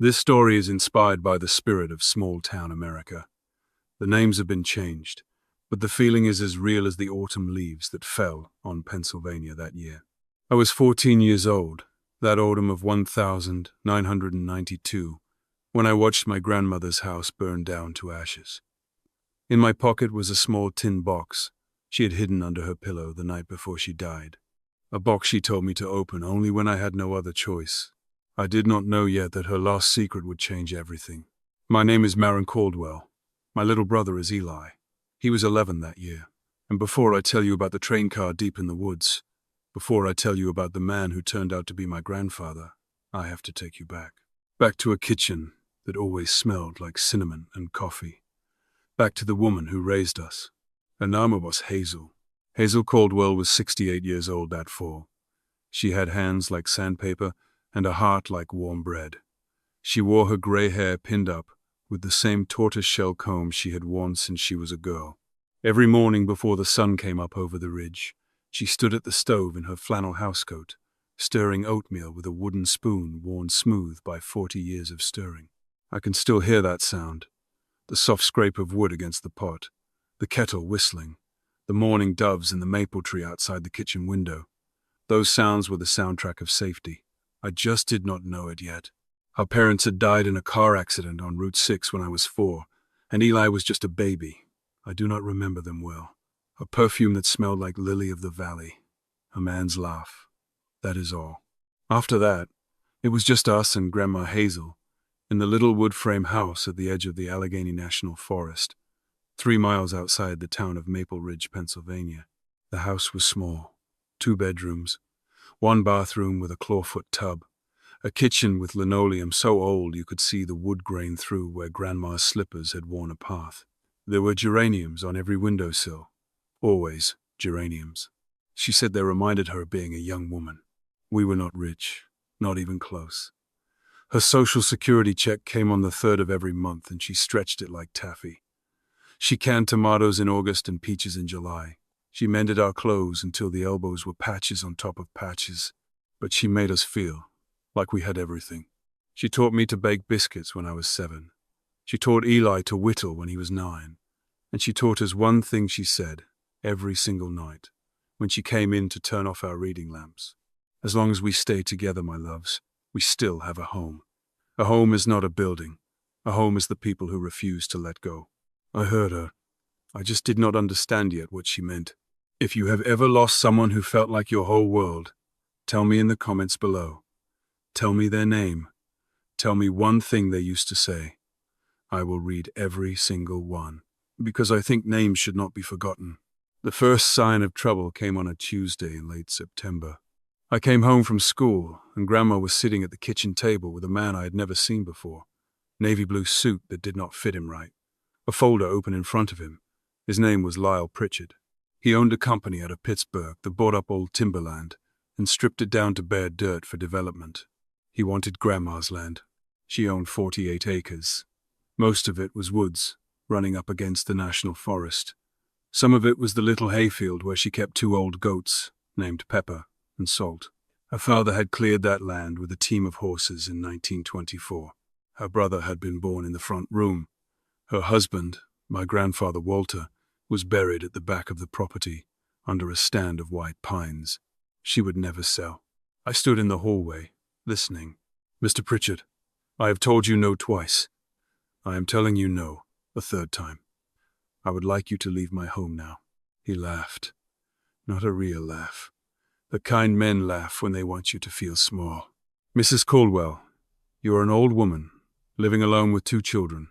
This story is inspired by the spirit of small-town America. The names have been changed, but the feeling is as real as the autumn leaves that fell on Pennsylvania that year. I was 14 years old, that autumn of 1992, when I watched my grandmother's house burn down to ashes. In my pocket was a small tin box she had hidden under her pillow the night before she died. A box she told me to open only when I had no other choice. I did not know yet that her last secret would change everything. My name is Marin Caldwell. My little brother is Eli. He was 11 that year. And before I tell you about the train car deep in the woods, before I tell you about the man who turned out to be my grandfather, I have to take you back. Back to a kitchen that always smelled like cinnamon and coffee. Back to the woman who raised us. Her name was Hazel. Hazel Caldwell was 68 years old that fall. She had hands like sandpaper and a heart like warm bread. She wore her gray hair pinned up with the same tortoise-shell comb she had worn since she was a girl. Every morning before the sun came up over the ridge, she stood at the stove in her flannel housecoat, stirring oatmeal with a wooden spoon worn smooth by 40 years of stirring. I can still hear that sound, the soft scrape of wood against the pot, the kettle whistling, the mourning doves in the maple tree outside the kitchen window. Those sounds were the soundtrack of safety. I just did not know it yet. Our parents had died in a car accident on Route 6 when I was 4, and Eli was just a baby. I do not remember them well. A perfume that smelled like lily of the valley. A man's laugh. That is all. After that, it was just us and Grandma Hazel in the little wood frame house at the edge of the Allegheny National Forest, 3 miles outside the town of Maple Ridge, Pennsylvania. The house was small. 2 bedrooms, 1 bathroom with a clawfoot tub, a kitchen with linoleum so old you could see the wood grain through where Grandma's slippers had worn a path. There were geraniums on every windowsill. Always geraniums. She said they reminded her of being a young woman. We were not rich, not even close. Her Social Security check came on the 3rd of every month, and she stretched it like taffy. She canned tomatoes in August and peaches in July. She mended our clothes until the elbows were patches on top of patches, but she made us feel like we had everything. She taught me to bake biscuits when I was 7. She taught Eli to whittle when he was 9. And she taught us one thing she said every single night when she came in to turn off our reading lamps. As long as we stay together, my loves, we still have a home. A home is not a building. A home is the people who refuse to let go. I heard her. I just did not understand yet what she meant. If you have ever lost someone who felt like your whole world, tell me in the comments below. Tell me their name. Tell me one thing they used to say. I will read every single one, because I think names should not be forgotten. The first sign of trouble came on a Tuesday in late September. I came home from school, and Grandma was sitting at the kitchen table with a man I had never seen before. Navy blue suit that did not fit him right. A folder open in front of him. His name was Lyle Pritchard. He owned a company out of Pittsburgh that bought up old timberland and stripped it down to bare dirt for development. He wanted Grandma's land. She owned 48 acres. Most of it was woods, running up against the national forest. Some of it was the little hayfield where she kept 2 old goats, named Pepper and Salt. Her father had cleared that land with a team of horses in 1924. Her brother had been born in the front room. Her husband, my grandfather Walter, was buried at the back of the property, under a stand of white pines. She would never sell. I stood in the hallway, listening. Mr. Pritchard, I have told you no twice. I am telling you no, a 3rd time. I would like you to leave my home now. He laughed. Not a real laugh. The kind men laugh when they want you to feel small. Mrs. Caldwell, you are an old woman, living alone with 2 children.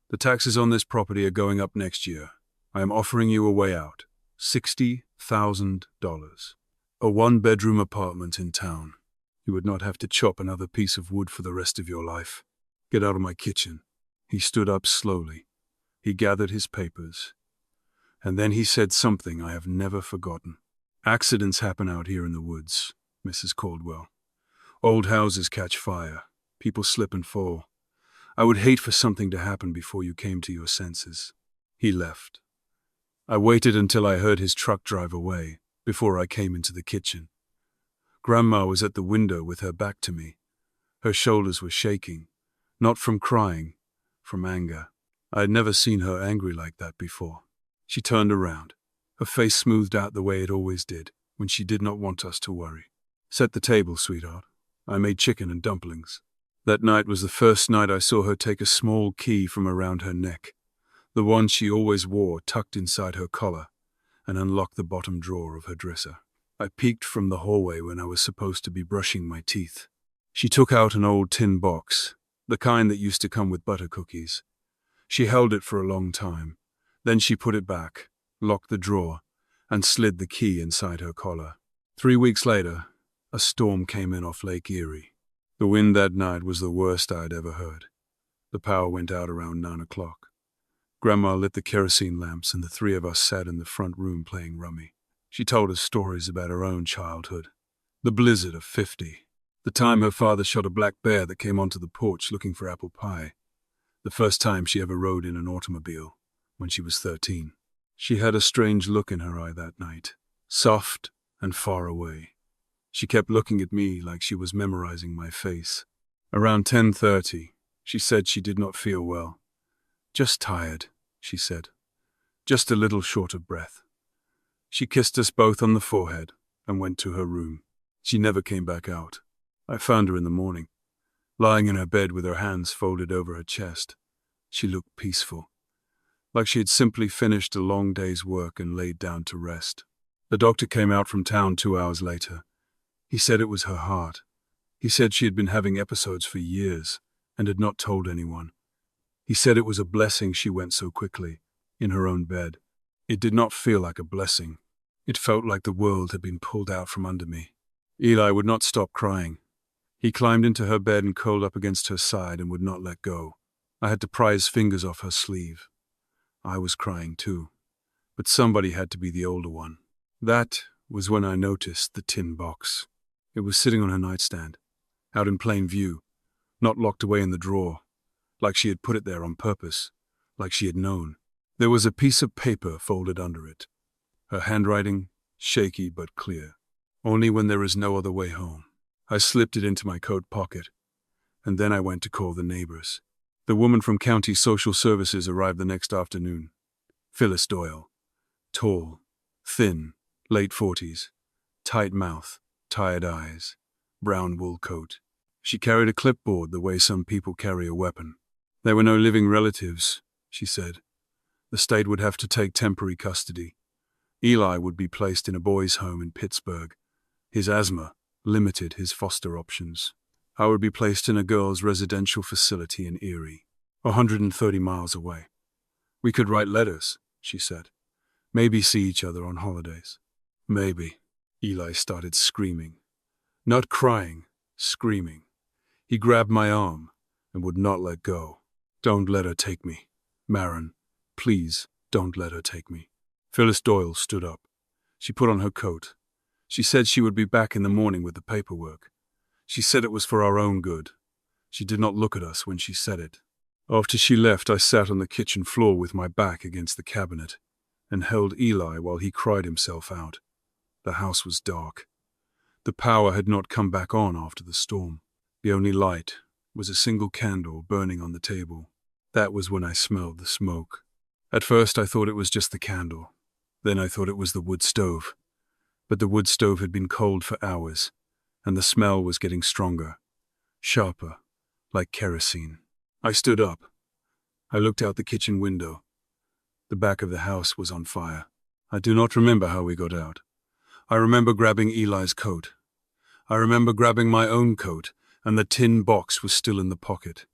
The taxes on this property are going up next year. I am offering you a way out. $60,000. A 1-bedroom apartment in town. You would not have to chop another piece of wood for the rest of your life. Get out of my kitchen. He stood up slowly. He gathered his papers. And then he said something I have never forgotten. Accidents happen out here in the woods, Mrs. Caldwell. Old houses catch fire. People slip and fall. I would hate for something to happen before you came to your senses. He left. I waited until I heard his truck drive away, before I came into the kitchen. Grandma was at the window with her back to me. Her shoulders were shaking. Not from crying, from anger. I had never seen her angry like that before. She turned around, her face smoothed out the way it always did when she did not want us to worry. Set the table, sweetheart. I made chicken and dumplings. That night was the first night I saw her take a small key from around her neck, the one she always wore tucked inside her collar, and unlock the bottom drawer of her dresser. I peeked from the hallway when I was supposed to be brushing my teeth. She took out an old tin box, the kind that used to come with butter cookies. She held it for a long time. Then she put it back, locked the drawer, and slid the key inside her collar. 3 weeks later, a storm came in off Lake Erie. The wind that night was the worst I'd ever heard. The power went out around 9 o'clock. Grandma lit the kerosene lamps and the three of us sat in the front room playing rummy. She told us stories about her own childhood. The blizzard of '50. The time her father shot a black bear that came onto the porch looking for apple pie. The first time she ever rode in an automobile, when she was 13. She had a strange look in her eye that night, soft and far away. She kept looking at me like she was memorizing my face. Around 10:30, she said she did not feel well. Just tired, she said. Just a little short of breath. She kissed us both on the forehead and went to her room. She never came back out. I found her in the morning, lying in her bed with her hands folded over her chest. She looked peaceful, like she had simply finished a long day's work and laid down to rest. The doctor came out from town 2 hours later. He said it was her heart. He said she had been having episodes for years and had not told anyone. He said it was a blessing she went so quickly, in her own bed. It did not feel like a blessing. It felt like the world had been pulled out from under me. Eli would not stop crying. He climbed into her bed and curled up against her side and would not let go. I had to pry his fingers off her sleeve. I was crying too, but somebody had to be the older one. That was when I noticed the tin box. It was sitting on her nightstand, out in plain view, not locked away in the drawer, like she had put it there on purpose, like she had known. There was a piece of paper folded under it, her handwriting shaky but clear. Only when there is no other way home. I slipped it into my coat pocket, and then I went to call the neighbors. The woman from County Social Services arrived the next afternoon. Phyllis Doyle. Tall, thin, late 40s, tight mouth, tired eyes, brown wool coat. She carried a clipboard the way some people carry a weapon. There were no living relatives, she said. The state would have to take temporary custody. Eli would be placed in a boys' home in Pittsburgh. His asthma limited his foster options. I would be placed in a girls' residential facility in Erie, 130 miles away. We could write letters, she said. Maybe see each other on holidays. Maybe. Eli started screaming. Not crying, screaming. He grabbed my arm and would not let go. Don't let her take me. Marin, please don't let her take me. Phyllis Doyle stood up. She put on her coat. She said she would be back in the morning with the paperwork. She said it was for our own good. She did not look at us when she said it. After she left, I sat on the kitchen floor with my back against the cabinet and held Eli while he cried himself out. The house was dark. The power had not come back on after the storm. The only light was a single candle burning on the table. That was when I smelled the smoke. At first I thought it was just the candle. Then I thought it was the wood stove. But the wood stove had been cold for hours, and the smell was getting stronger, sharper, like kerosene. I stood up. I looked out the kitchen window. The back of the house was on fire. I do not remember how we got out. I remember grabbing Eli's coat. I remember grabbing my own coat, and the tin box was still in the pocket.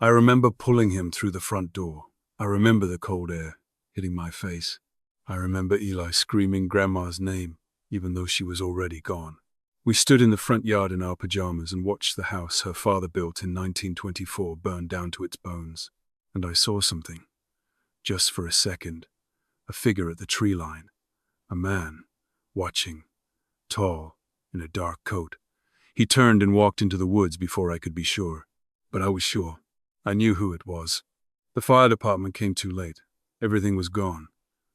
I remember pulling him through the front door. I remember the cold air hitting my face. I remember Eli screaming Grandma's name, even though she was already gone. We stood in the front yard in our pajamas and watched the house her father built in 1924 burn down to its bones. And I saw something. Just for a second. A figure at the tree line. A man, watching. Tall, in a dark coat. He turned and walked into the woods before I could be sure. But I was sure. I knew who it was. The fire department came too late. Everything was gone.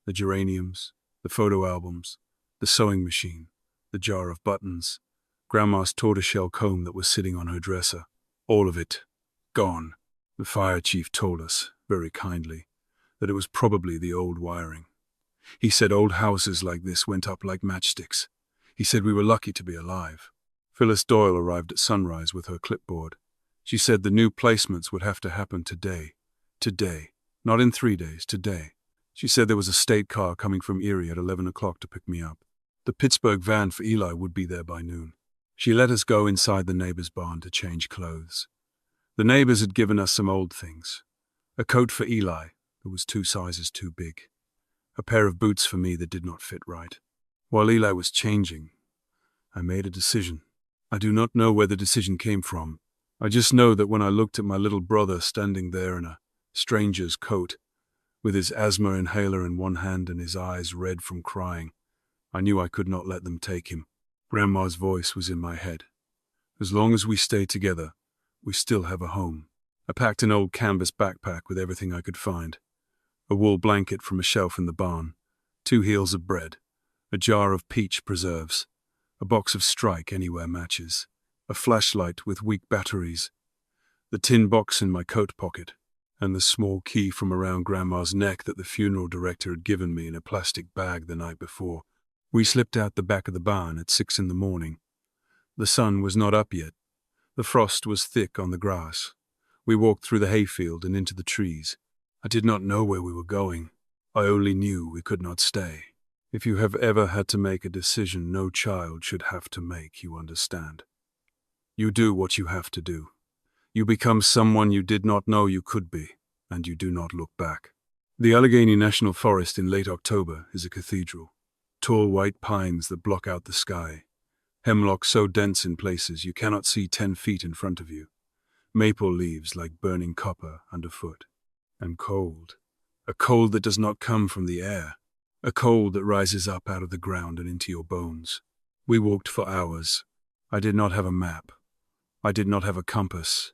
The geraniums, the photo albums, the sewing machine, the jar of buttons, Grandma's tortoiseshell comb that was sitting on her dresser. All of it. Gone. The fire chief told us, very kindly, that it was probably the old wiring. He said old houses like this went up like matchsticks. He said we were lucky to be alive. Phyllis Doyle arrived at sunrise with her clipboard. She said the new placements would have to happen today. Today. Not in 3 days, today. She said there was a state car coming from Erie at 11 o'clock to pick me up. The Pittsburgh van for Eli would be there by noon. She let us go inside the neighbor's barn to change clothes. The neighbors had given us some old things. A coat for Eli that was 2 sizes too big. A pair of boots for me that did not fit right. While Eli was changing, I made a decision. I do not know where the decision came from. I just know that when I looked at my little brother standing there in a stranger's coat, with his asthma inhaler in one hand and his eyes red from crying, I knew I could not let them take him. Grandma's voice was in my head. As long as we stay together, we still have a home. I packed an old canvas backpack with everything I could find. A wool blanket from a shelf in the barn, 2 heels of bread, a jar of peach preserves, a box of Strike Anywhere matches, a flashlight with weak batteries, the tin box in my coat pocket, and the small key from around Grandma's neck that the funeral director had given me in a plastic bag the night before. We slipped out the back of the barn at 6 in the morning. The sun was not up yet. The frost was thick on the grass. We walked through the hayfield and into the trees. I did not know where we were going. I only knew we could not stay. If you have ever had to make a decision no child should have to make, you understand. You do what you have to do. You become someone you did not know you could be, and you do not look back. The Allegheny National Forest in late October is a cathedral. Tall white pines that block out the sky. Hemlock so dense in places you cannot see 10 feet in front of you. Maple leaves like burning copper underfoot. And cold. A cold that does not come from the air. A cold that rises up out of the ground and into your bones. We walked for hours. I did not have a map. I did not have a compass.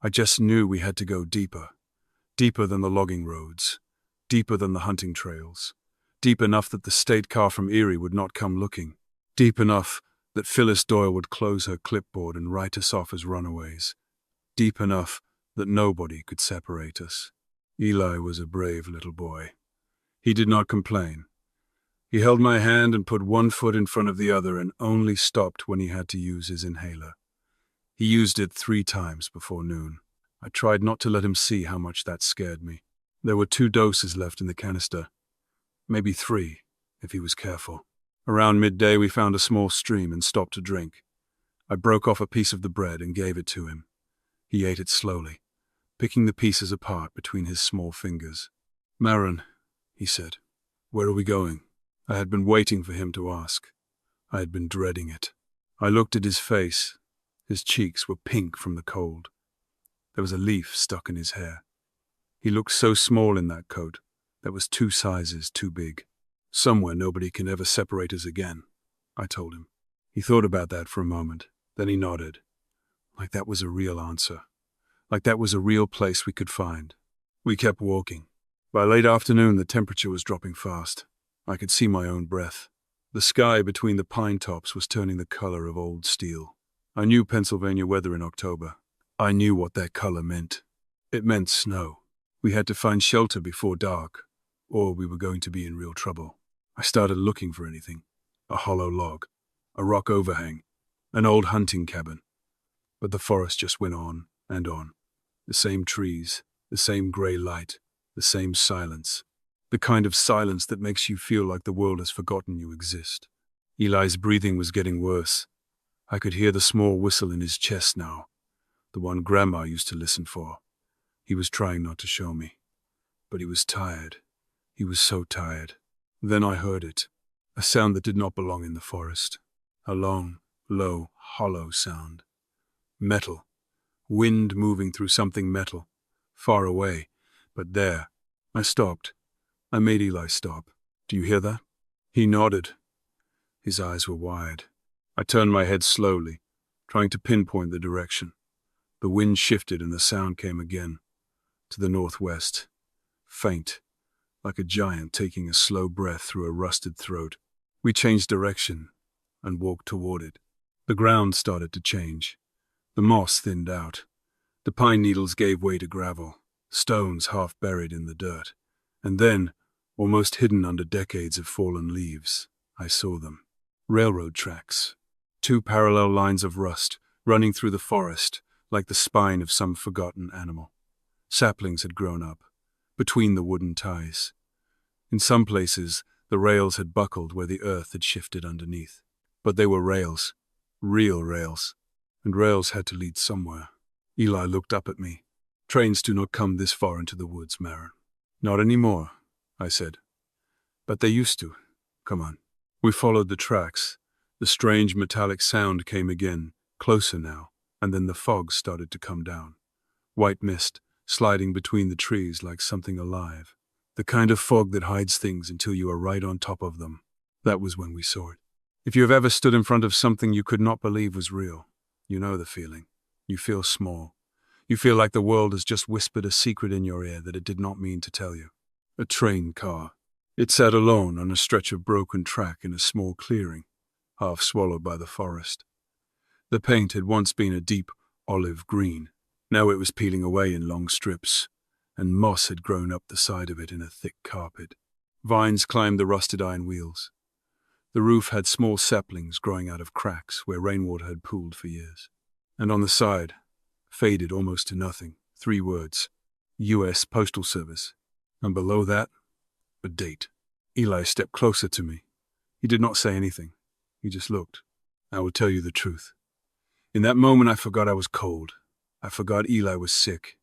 I just knew we had to go deeper. Deeper than the logging roads. Deeper than the hunting trails. Deep enough that the state car from Erie would not come looking. Deep enough that Phyllis Doyle would close her clipboard and write us off as runaways. Deep enough that nobody could separate us. Eli was a brave little boy. He did not complain. He held my hand and put one foot in front of the other and only stopped when he had to use his inhaler. He used it 3 times before noon. I tried not to let him see how much that scared me. There were 2 doses left in the canister. Maybe 3, if he was careful. Around midday we found a small stream and stopped to drink. I broke off a piece of the bread and gave it to him. He ate it slowly, picking the pieces apart between his small fingers. "Maron," he said, "where are we going?" I had been waiting for him to ask. I had been dreading it. I looked at his face. His cheeks were pink from the cold. There was a leaf stuck in his hair. He looked so small in that coat. That was 2 sizes too big. "Somewhere nobody can ever separate us again," I told him. He thought about that for a moment. Then he nodded. Like that was a real answer. Like that was a real place we could find. We kept walking. By late afternoon, the temperature was dropping fast. I could see my own breath. The sky between the pine tops was turning the color of old steel. I knew Pennsylvania weather in October. I knew what that color meant. It meant snow. We had to find shelter before dark, or we were going to be in real trouble. I started looking for anything. A hollow log, a rock overhang, an old hunting cabin. But the forest just went on and on. The same trees, the same gray light, the same silence. The kind of silence that makes you feel like the world has forgotten you exist. Eli's breathing was getting worse. I could hear the small whistle in his chest now, the one Grandma used to listen for. He was trying not to show me. But he was tired. He was so tired. Then I heard it, a sound that did not belong in the forest. A long, low, hollow sound. Metal. Wind moving through something metal. Far away, but there. I stopped. I made Eli stop. "Do you hear that?" He nodded. His eyes were wide. I turned my head slowly, trying to pinpoint the direction. The wind shifted and the sound came again. To the northwest. Faint, like a giant taking a slow breath through a rusted throat. We changed direction and walked toward it. The ground started to change. The moss thinned out. The pine needles gave way to gravel, stones half buried in the dirt. And then, almost hidden under decades of fallen leaves, I saw them. Railroad tracks. 2 parallel lines of rust, running through the forest, like the spine of some forgotten animal. Saplings had grown up, between the wooden ties. In some places, the rails had buckled where the earth had shifted underneath. But they were rails. Real rails. And rails had to lead somewhere. Eli looked up at me. "Trains do not come this far into the woods, Marin." "Not anymore," I said. "But they used to. Come on." We followed the tracks. The strange metallic sound came again, closer now, and then the fog started to come down. White mist, sliding between the trees like something alive. The kind of fog that hides things until you are right on top of them. That was when we saw it. If you have ever stood in front of something you could not believe was real, you know the feeling. You feel small. You feel like the world has just whispered a secret in your ear that it did not mean to tell you. A train car. It sat alone on a stretch of broken track in a small clearing, half swallowed by the forest. The paint had once been a deep olive green. Now it was peeling away in long strips, and moss had grown up the side of it in a thick carpet. Vines climbed the rusted iron wheels. The roof had small saplings growing out of cracks where rainwater had pooled for years. And on the side, faded almost to nothing, 3 words: U.S. Postal Service. And below that, a date. Eli stepped closer to me. He did not say anything. He just looked. I will tell you the truth. In that moment I forgot I was cold. I forgot Eli was sick.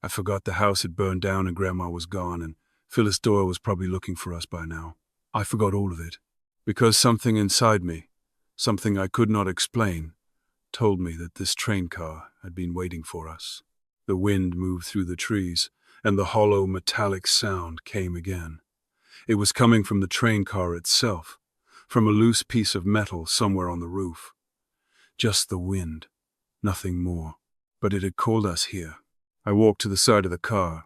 I forgot the house had burned down and Grandma was gone and Phyllis Doyle was probably looking for us by now. I forgot all of it. Because something inside me, something I could not explain, told me that this train car had been waiting for us. The wind moved through the trees, and the hollow metallic sound came again. It was coming from the train car itself, from a loose piece of metal somewhere on the roof. Just the wind, nothing more. But it had called us here. I walked to the side of the car.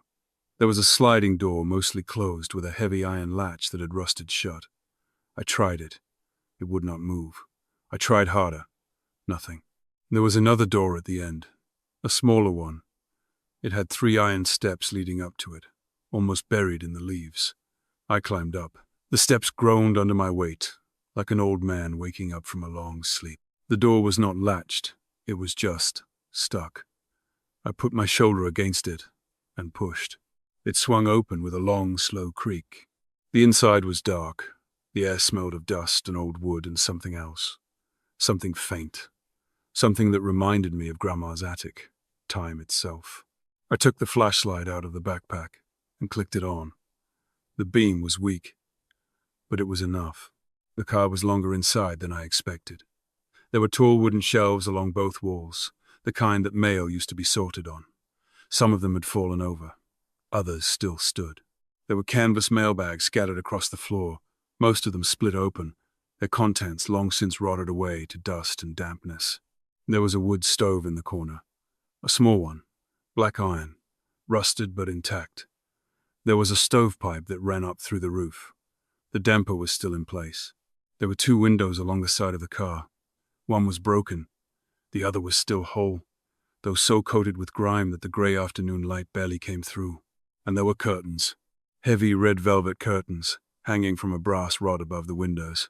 There was a sliding door, mostly closed, with a heavy iron latch that had rusted shut. I tried it. It would not move. I tried harder. Nothing. There was another door at the end, a smaller one. It had 3 iron steps leading up to it, almost buried in the leaves. I climbed up. The steps groaned under my weight, like an old man waking up from a long sleep. The door was not latched. It was just stuck. I put my shoulder against it and pushed. It swung open with a long, slow creak. The inside was dark. The air smelled of dust and old wood and something else. Something faint. Something that reminded me of Grandma's attic, time itself. I took the flashlight out of the backpack and clicked it on. The beam was weak, but it was enough. The car was longer inside than I expected. There were tall wooden shelves along both walls, the kind that mail used to be sorted on. Some of them had fallen over. Others still stood. There were canvas mailbags scattered across the floor, most of them split open, their contents long since rotted away to dust and dampness. There was a wood stove in the corner, a small one, black iron, rusted but intact. There was a stovepipe that ran up through the roof. The damper was still in place. There were 2 windows along the side of the car. One was broken. The other was still whole, though so coated with grime that the gray afternoon light barely came through. And there were curtains, heavy red velvet curtains, hanging from a brass rod above the windows.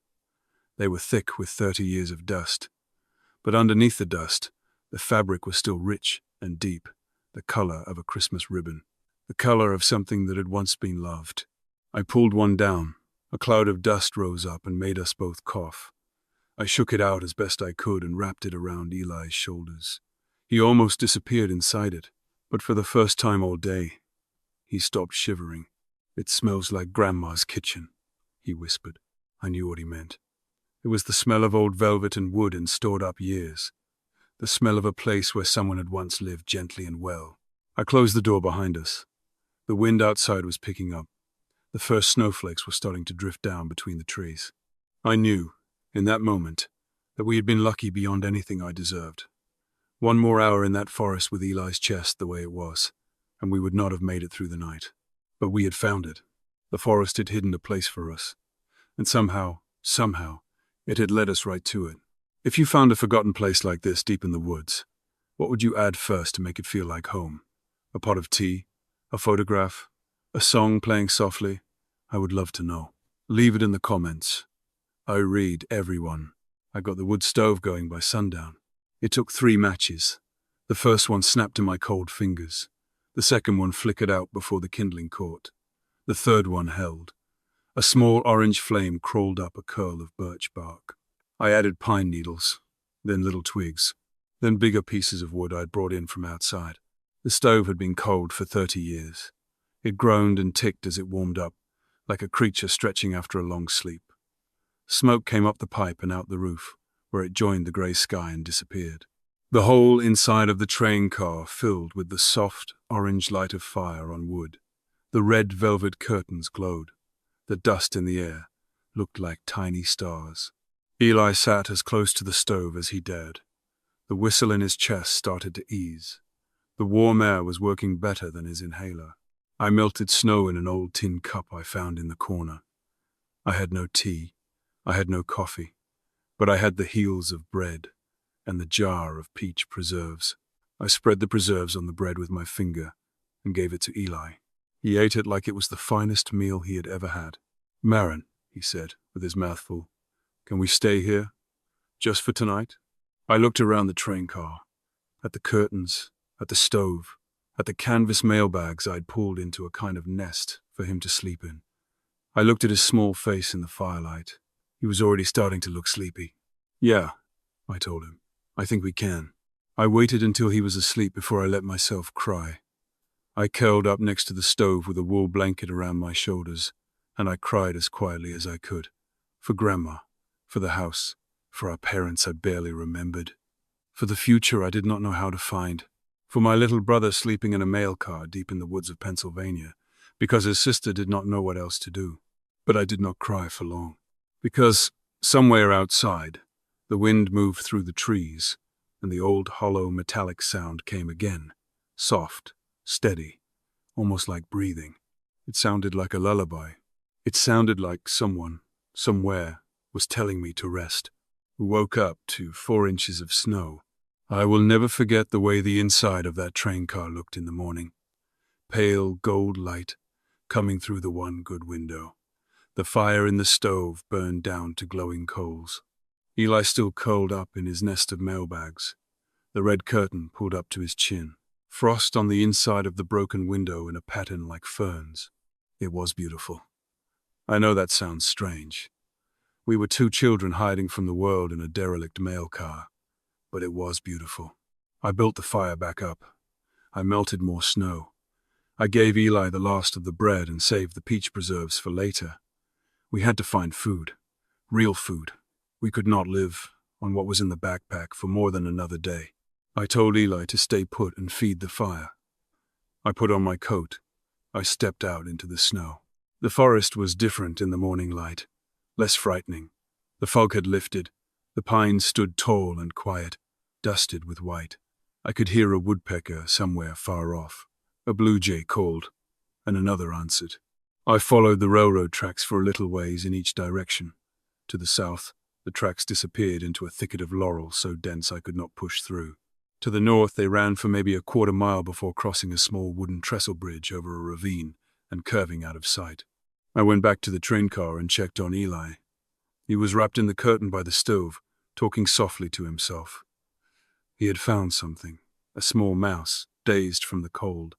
They were thick with 30 years of dust. But underneath the dust, the fabric was still rich and deep, the color of a Christmas ribbon, the color of something that had once been loved. I pulled one down. A cloud of dust rose up and made us both cough. I shook it out as best I could and wrapped it around Eli's shoulders. He almost disappeared inside it, but for the first time all day, he stopped shivering. "It smells like Grandma's kitchen," he whispered. I knew what he meant. It was the smell of old velvet and wood in stored-up years, the smell of a place where someone had once lived gently and well. I closed the door behind us. The wind outside was picking up. The first snowflakes were starting to drift down between the trees. I knew, in that moment, that we had been lucky beyond anything I deserved. One more hour in that forest with Eli's chest the way it was, and we would not have made it through the night. But we had found it. The forest had hidden a place for us, and somehow, it had led us right to it. If you found a forgotten place like this deep in the woods, What would you add first to make it feel like home? A pot of tea? A photograph? A song playing softly? I would love to know. Leave it in the comments. I read everyone. I got the wood stove going by sundown. It took 3 matches. The first one snapped in my cold fingers. The second one flickered out before the kindling caught. The third one held. A small orange flame crawled up a curl of birch bark. I added pine needles, then little twigs, then bigger pieces of wood I'd brought in from outside. The stove had been cold for 30 years. It groaned and ticked as it warmed up, like a creature stretching after a long sleep. Smoke came up the pipe and out the roof, where it joined the grey sky and disappeared. The whole inside of the train car filled with the soft, orange light of fire on wood. The red velvet curtains glowed. The dust in the air looked like tiny stars. Eli sat as close to the stove as he dared. The whistle in his chest started to ease. The warm air was working better than his inhaler. I melted snow in an old tin cup I found in the corner. I had no tea. I had no coffee. But I had the heels of bread and the jar of peach preserves. I spread the preserves on the bread with my finger and gave it to Eli. He ate it like it was the finest meal he had ever had. "Marin," he said, with his mouth full, "can we stay here? Just for tonight?" I looked around the train car, at the curtains, at the stove, at the canvas mailbags I'd pulled into a kind of nest for him to sleep in. I looked at his small face in the firelight. He was already starting to look sleepy. "Yeah," I told him. "I think we can." I waited until he was asleep before I let myself cry. I curled up next to the stove with a wool blanket around my shoulders, and I cried as quietly as I could. For Grandma, for the house, for our parents I barely remembered, for the future I did not know how to find, for my little brother sleeping in a mail car deep in the woods of Pennsylvania, because his sister did not know what else to do. But I did not cry for long, because somewhere outside, the wind moved through the trees, and the old hollow metallic sound came again, soft, steady, almost like breathing. It sounded like a lullaby. It sounded like someone, somewhere, was telling me to rest. We woke up to 4 inches of snow. I will never forget the way the inside of that train car looked in the morning. Pale gold light coming through the one good window. The fire in the stove burned down to glowing coals. Eli still curled up in his nest of mailbags, the red curtain pulled up to his chin. Frost on the inside of the broken window in a pattern like ferns. It was beautiful. I know that sounds strange. We were 2 children hiding from the world in a derelict mail car, but it was beautiful. I built the fire back up. I melted more snow. I gave Eli the last of the bread and saved the peach preserves for later. We had to find food. Real food. We could not live on what was in the backpack for more than another day. I told Eli to stay put and feed the fire. I put on my coat. I stepped out into the snow. The forest was different in the morning light, less frightening. The fog had lifted. The pines stood tall and quiet, dusted with white. I could hear a woodpecker somewhere far off. A blue jay called, and another answered. I followed the railroad tracks for a little ways in each direction. To the south, the tracks disappeared into a thicket of laurel so dense I could not push through. To the north, they ran for maybe a quarter mile before crossing a small wooden trestle bridge over a ravine and curving out of sight. I went back to the train car and checked on Eli. He was wrapped in the curtain by the stove, talking softly to himself. He had found something, a small mouse, dazed from the cold,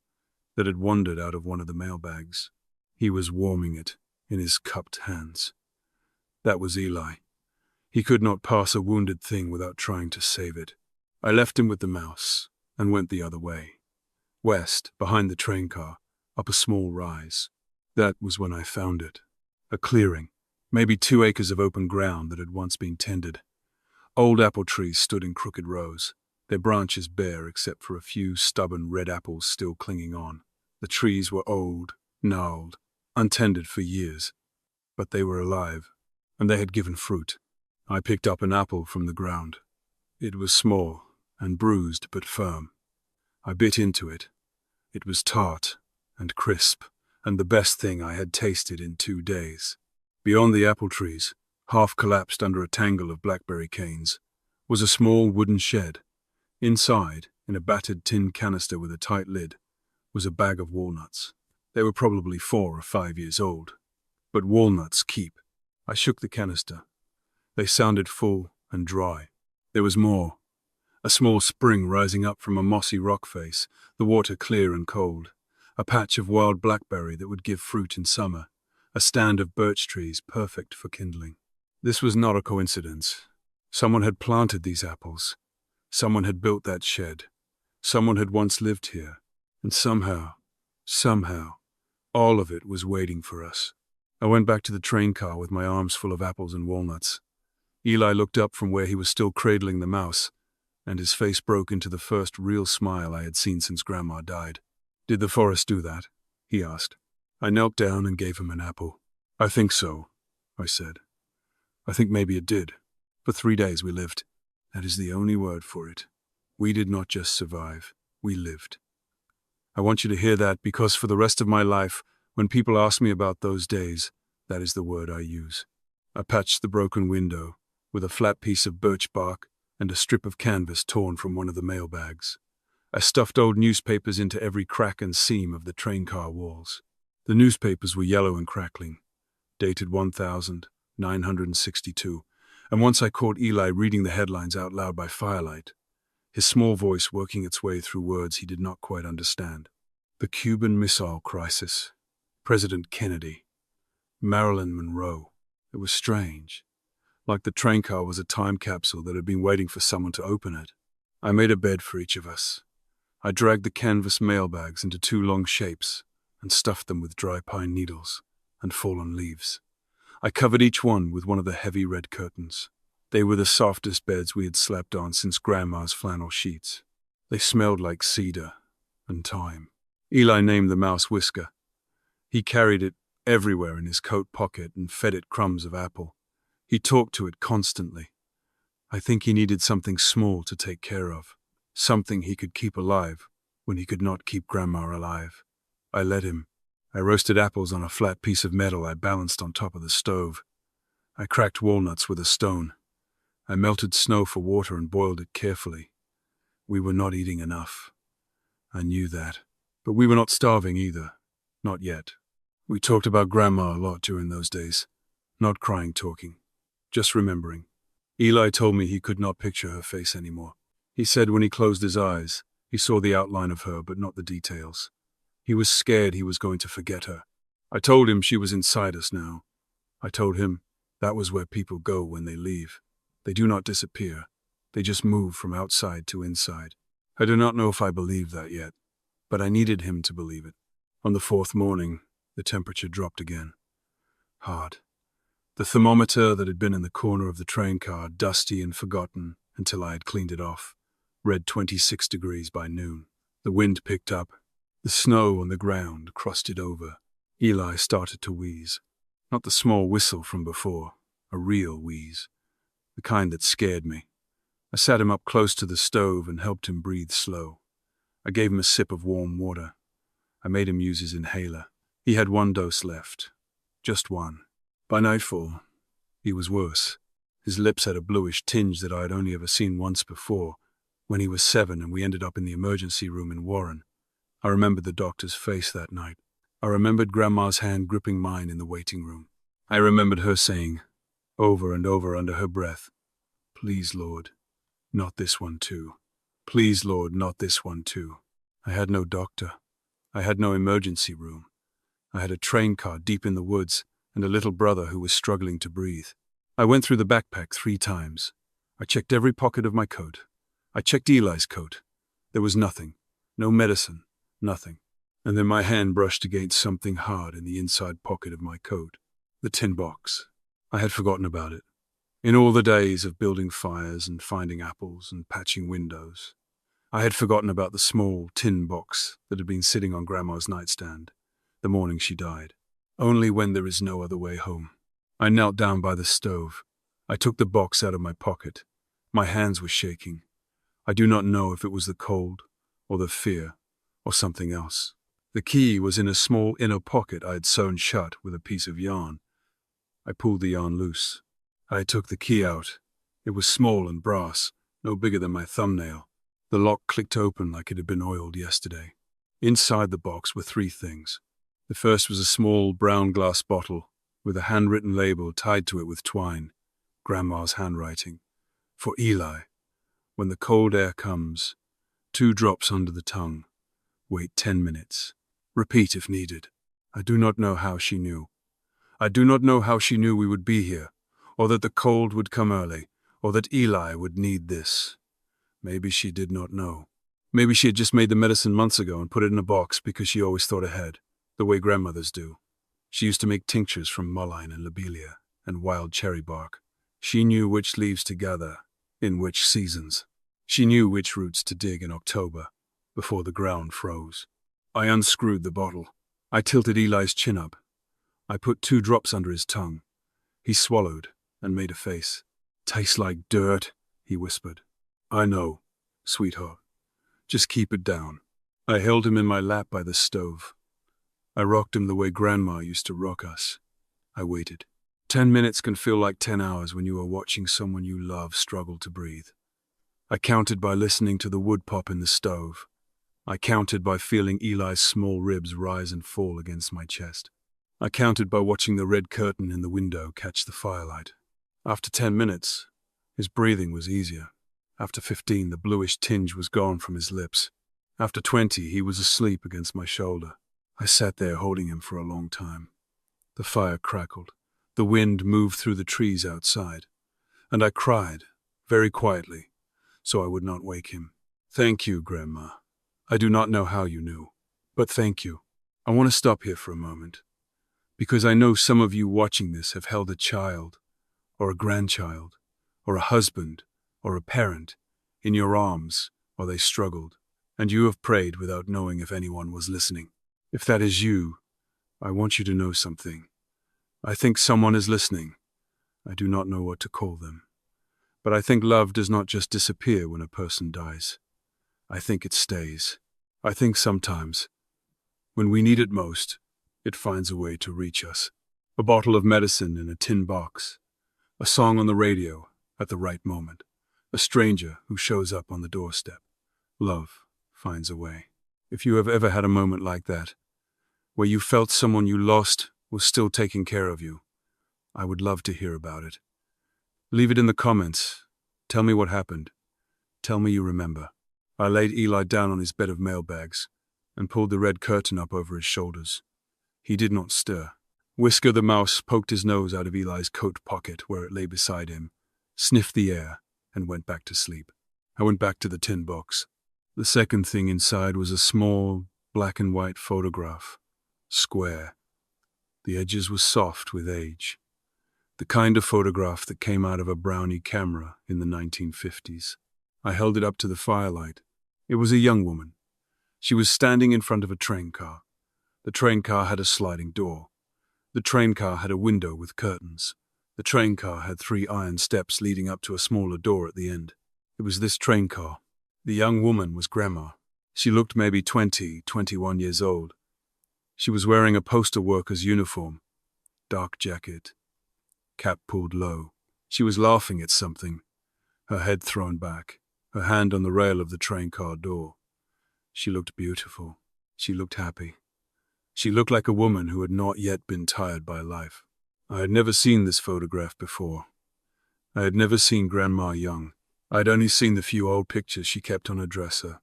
that had wandered out of one of the mailbags. He was warming it in his cupped hands. That was Eli. He could not pass a wounded thing without trying to save it. I left him with the mouse and went the other way. West, behind the train car, up a small rise. That was when I found it. A clearing, maybe 2 acres of open ground that had once been tended. Old apple trees stood in crooked rows, their branches bare except for a few stubborn red apples still clinging on. The trees were old, gnarled, untended for years, but they were alive, and they had given fruit. I picked up an apple from the ground. It was small and bruised but firm. I bit into it. It was tart and crisp, and the best thing I had tasted in 2 days. Beyond the apple trees, half collapsed under a tangle of blackberry canes, was a small wooden shed. Inside, In a battered tin canister with a tight lid was a bag of walnuts. They were probably 4 or 5 years old. But walnuts keep. I shook the canister. They sounded full and dry. There was more. A small spring rising up from a mossy rock face, the water clear and cold. A patch of wild blackberry that would give fruit in summer. A stand of birch trees perfect for kindling. This was not a coincidence. Someone had planted these apples. Someone had built that shed. Someone had once lived here. And somehow, all of it was waiting for us. I went back to the train car with my arms full of apples and walnuts. Eli looked up from where he was still cradling the mouse, and his face broke into the first real smile I had seen since Grandma died. "Did the forest do that?" he asked. I knelt down and gave him an apple. "I think so," I said. "I think maybe it did. For 3 days we lived. That is the only word for it. We did not just survive, we lived. I want you to hear that because for the rest of my life, when people ask me about those days, that is the word I use." I patched the broken window with a flat piece of birch bark and a strip of canvas torn from one of the mail bags. I stuffed old newspapers into every crack and seam of the train car walls. The newspapers were yellow and crackling, dated 1962, and once I caught Eli reading the headlines out loud by firelight, his small voice working its way through words he did not quite understand. The Cuban Missile Crisis, President Kennedy, Marilyn Monroe. It was strange, like the train car was a time capsule that had been waiting for someone to open it. I made a bed for each of us. I dragged the canvas mailbags into 2 long shapes and stuffed them with dry pine needles and fallen leaves. I covered each one with one of the heavy red curtains. They were the softest beds we had slept on since Grandma's flannel sheets. They smelled like cedar and thyme. Eli named the mouse Whisker. He carried it everywhere in his coat pocket and fed it crumbs of apple. He talked to it constantly. I think he needed something small to take care of, something he could keep alive when he could not keep Grandma alive. I let him. I roasted apples on a flat piece of metal I balanced on top of the stove. I cracked walnuts with a stone. I melted snow for water and boiled it carefully. We were not eating enough. I knew that. But we were not starving either. Not yet. We talked about Grandma a lot during those days. Not crying talking. Just remembering. Eli told me he could not picture her face anymore. He said when he closed his eyes, he saw the outline of her but not the details. He was scared he was going to forget her. I told him she was inside us now. I told him that was where people go when they leave. They do not disappear. They just move from outside to inside. I do not know if I believe that yet, but I needed him to believe it. On the 4th morning, the temperature dropped again. Hard. The thermometer that had been in the corner of the train car, dusty and forgotten until I had cleaned it off, read 26 degrees by noon. The wind picked up. The snow on the ground crusted over. Eli started to wheeze. Not the small whistle from before, a real wheeze. The kind that scared me. I sat him up close to the stove and helped him breathe slow. I gave him a sip of warm water. I made him use his inhaler. He had 1 dose left. Just 1. By nightfall, he was worse. His lips had a bluish tinge that I had only ever seen once before, when he was 7 and we ended up in the emergency room in Warren. I remembered the doctor's face that night. I remembered Grandma's hand gripping mine in the waiting room. I remembered her saying, over and over under her breath, "Please, Lord, not this one too. Please, Lord, not this one too." I had no doctor. I had no emergency room. I had a train car deep in the woods and a little brother who was struggling to breathe. I went through the backpack 3 times. I checked every pocket of my coat. I checked Eli's coat. There was nothing. No medicine. Nothing. And then my hand brushed against something hard in the inside pocket of my coat. The tin box. I had forgotten about it. In all the days of building fires and finding apples and patching windows, I had forgotten about the small tin box that had been sitting on Grandma's nightstand the morning she died. Only when there is no other way home. I knelt down by the stove. I took the box out of my pocket. My hands were shaking. I do not know if it was the cold or the fear or something else. The key was in a small inner pocket I had sewn shut with a piece of yarn. I pulled the yarn loose. I took the key out. It was small and brass, no bigger than my thumbnail. The lock clicked open like it had been oiled yesterday. Inside the box were three things. The first was a small brown glass bottle with a handwritten label tied to it with twine, Grandma's handwriting. For Eli, when the cold air comes, 2 drops under the tongue. Wait 10 minutes. Repeat if needed. I do not know how she knew. I do not know how she knew we would be here, or that the cold would come early, or that Eli would need this. Maybe she did not know. Maybe she had just made the medicine months ago and put it in a box because she always thought ahead, the way grandmothers do. She used to make tinctures from mullein and lobelia and wild cherry bark. She knew which leaves to gather, in which seasons. She knew which roots to dig in October, before the ground froze. I unscrewed the bottle. I tilted Eli's chin up. I put 2 drops under his tongue. He swallowed and made a face. "Tastes like dirt," he whispered. "I know, sweetheart. Just keep it down." I held him in my lap by the stove. I rocked him the way Grandma used to rock us. I waited. 10 minutes can feel like 10 hours when you are watching someone you love struggle to breathe. I counted by listening to the wood pop in the stove. I counted by feeling Eli's small ribs rise and fall against my chest. I counted by watching the red curtain in the window catch the firelight. After 10 minutes, his breathing was easier. After 15, the bluish tinge was gone from his lips. After 20, he was asleep against my shoulder. I sat there holding him for a long time. The fire crackled. The wind moved through the trees outside. And I cried, very quietly, so I would not wake him. "Thank you, Grandma. I do not know how you knew, but thank you. I want to stop here for a moment, because I know some of you watching this have held a child, or a grandchild, or a husband, or a parent, in your arms while they struggled, and you have prayed without knowing if anyone was listening. If that is you, I want you to know something. I think someone is listening. I do not know what to call them. But I think love does not just disappear when a person dies. I think it stays. I think sometimes, when we need it most, it finds a way to reach us. A bottle of medicine in a tin box. A song on the radio at the right moment. A stranger who shows up on the doorstep. Love finds a way. If you have ever had a moment like that, where you felt someone you lost was still taking care of you, I would love to hear about it. Leave it in the comments. Tell me what happened. Tell me you remember. I laid Eli down on his bed of mailbags and pulled the red curtain up over his shoulders. He did not stir. Whisker the mouse poked his nose out of Eli's coat pocket where it lay beside him, sniffed the air, and went back to sleep. I went back to the tin box. The second thing inside was a small, black and white photograph. Square. The edges were soft with age. The kind of photograph that came out of a Brownie camera in the 1950s. I held it up to the firelight. It was a young woman. She was standing in front of a train car. The train car had a sliding door. The train car had a window with curtains. The train car had 3 iron steps leading up to a smaller door at the end. It was this train car. The young woman was Grandma. She looked maybe 20, 21 years old. She was wearing a postal worker's uniform, dark jacket, cap pulled low. She was laughing at something, her head thrown back, her hand on the rail of the train car door. She looked beautiful. She looked happy. She looked like a woman who had not yet been tired by life. I had never seen this photograph before. I had never seen Grandma young. I had only seen the few old pictures she kept on her dresser,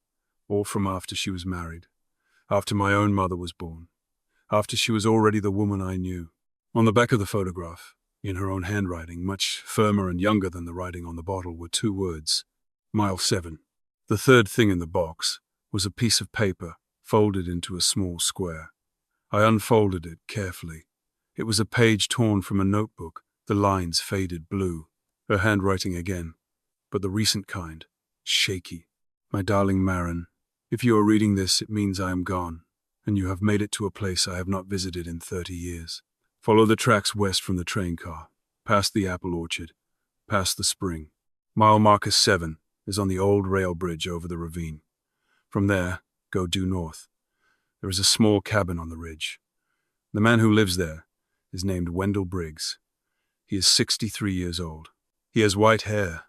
all from after she was married, after my own mother was born, after she was already the woman I knew. On the back of the photograph, in her own handwriting, much firmer and younger than the writing on the bottle, were 2 words, Mile 7. The third thing in the box was a piece of paper folded into a small square. I unfolded it carefully. It was a page torn from a notebook, the lines faded blue. Her handwriting again, but the recent kind, shaky. My darling Marin, if you are reading this, it means I am gone, and you have made it to a place I have not visited in 30 years. Follow the tracks west from the train car, past the apple orchard, past the spring. Mile marker 7 is on the old rail bridge over the ravine. From there, go due north. There is a small cabin on the ridge. The man who lives there is named Wendell Briggs. He is 63 years old. He has white hair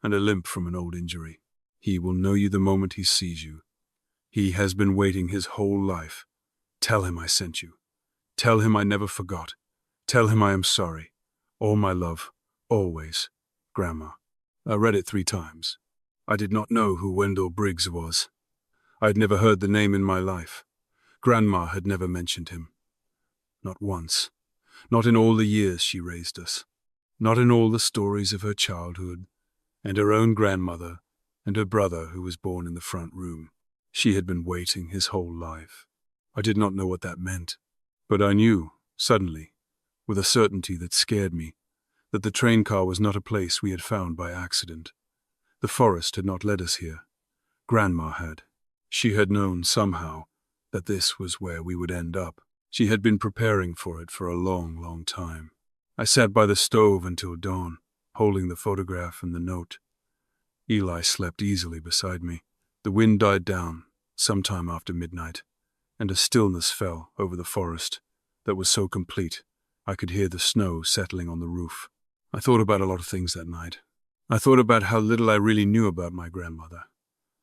and a limp from an old injury. He will know you the moment he sees you. He has been waiting his whole life. Tell him I sent you. Tell him I never forgot. Tell him I am sorry. All my love, always, Grandma. I read it 3 times. I did not know who Wendell Briggs was. I had never heard the name in my life. Grandma had never mentioned him. Not once. Not in all the years she raised us. Not in all the stories of her childhood, and her own grandmother, and her brother who was born in the front room. She had been waiting his whole life. I did not know what that meant, but I knew, suddenly, with a certainty that scared me, that the train car was not a place we had found by accident. The forest had not led us here. Grandma had. She had known, somehow, that this was where we would end up. She had been preparing for it for a long, long time. I sat by the stove until dawn, holding the photograph and the note. Eli slept easily beside me. The wind died down, sometime after midnight, and a stillness fell over the forest that was so complete I could hear the snow settling on the roof. I thought about a lot of things that night. I thought about how little I really knew about my grandmother.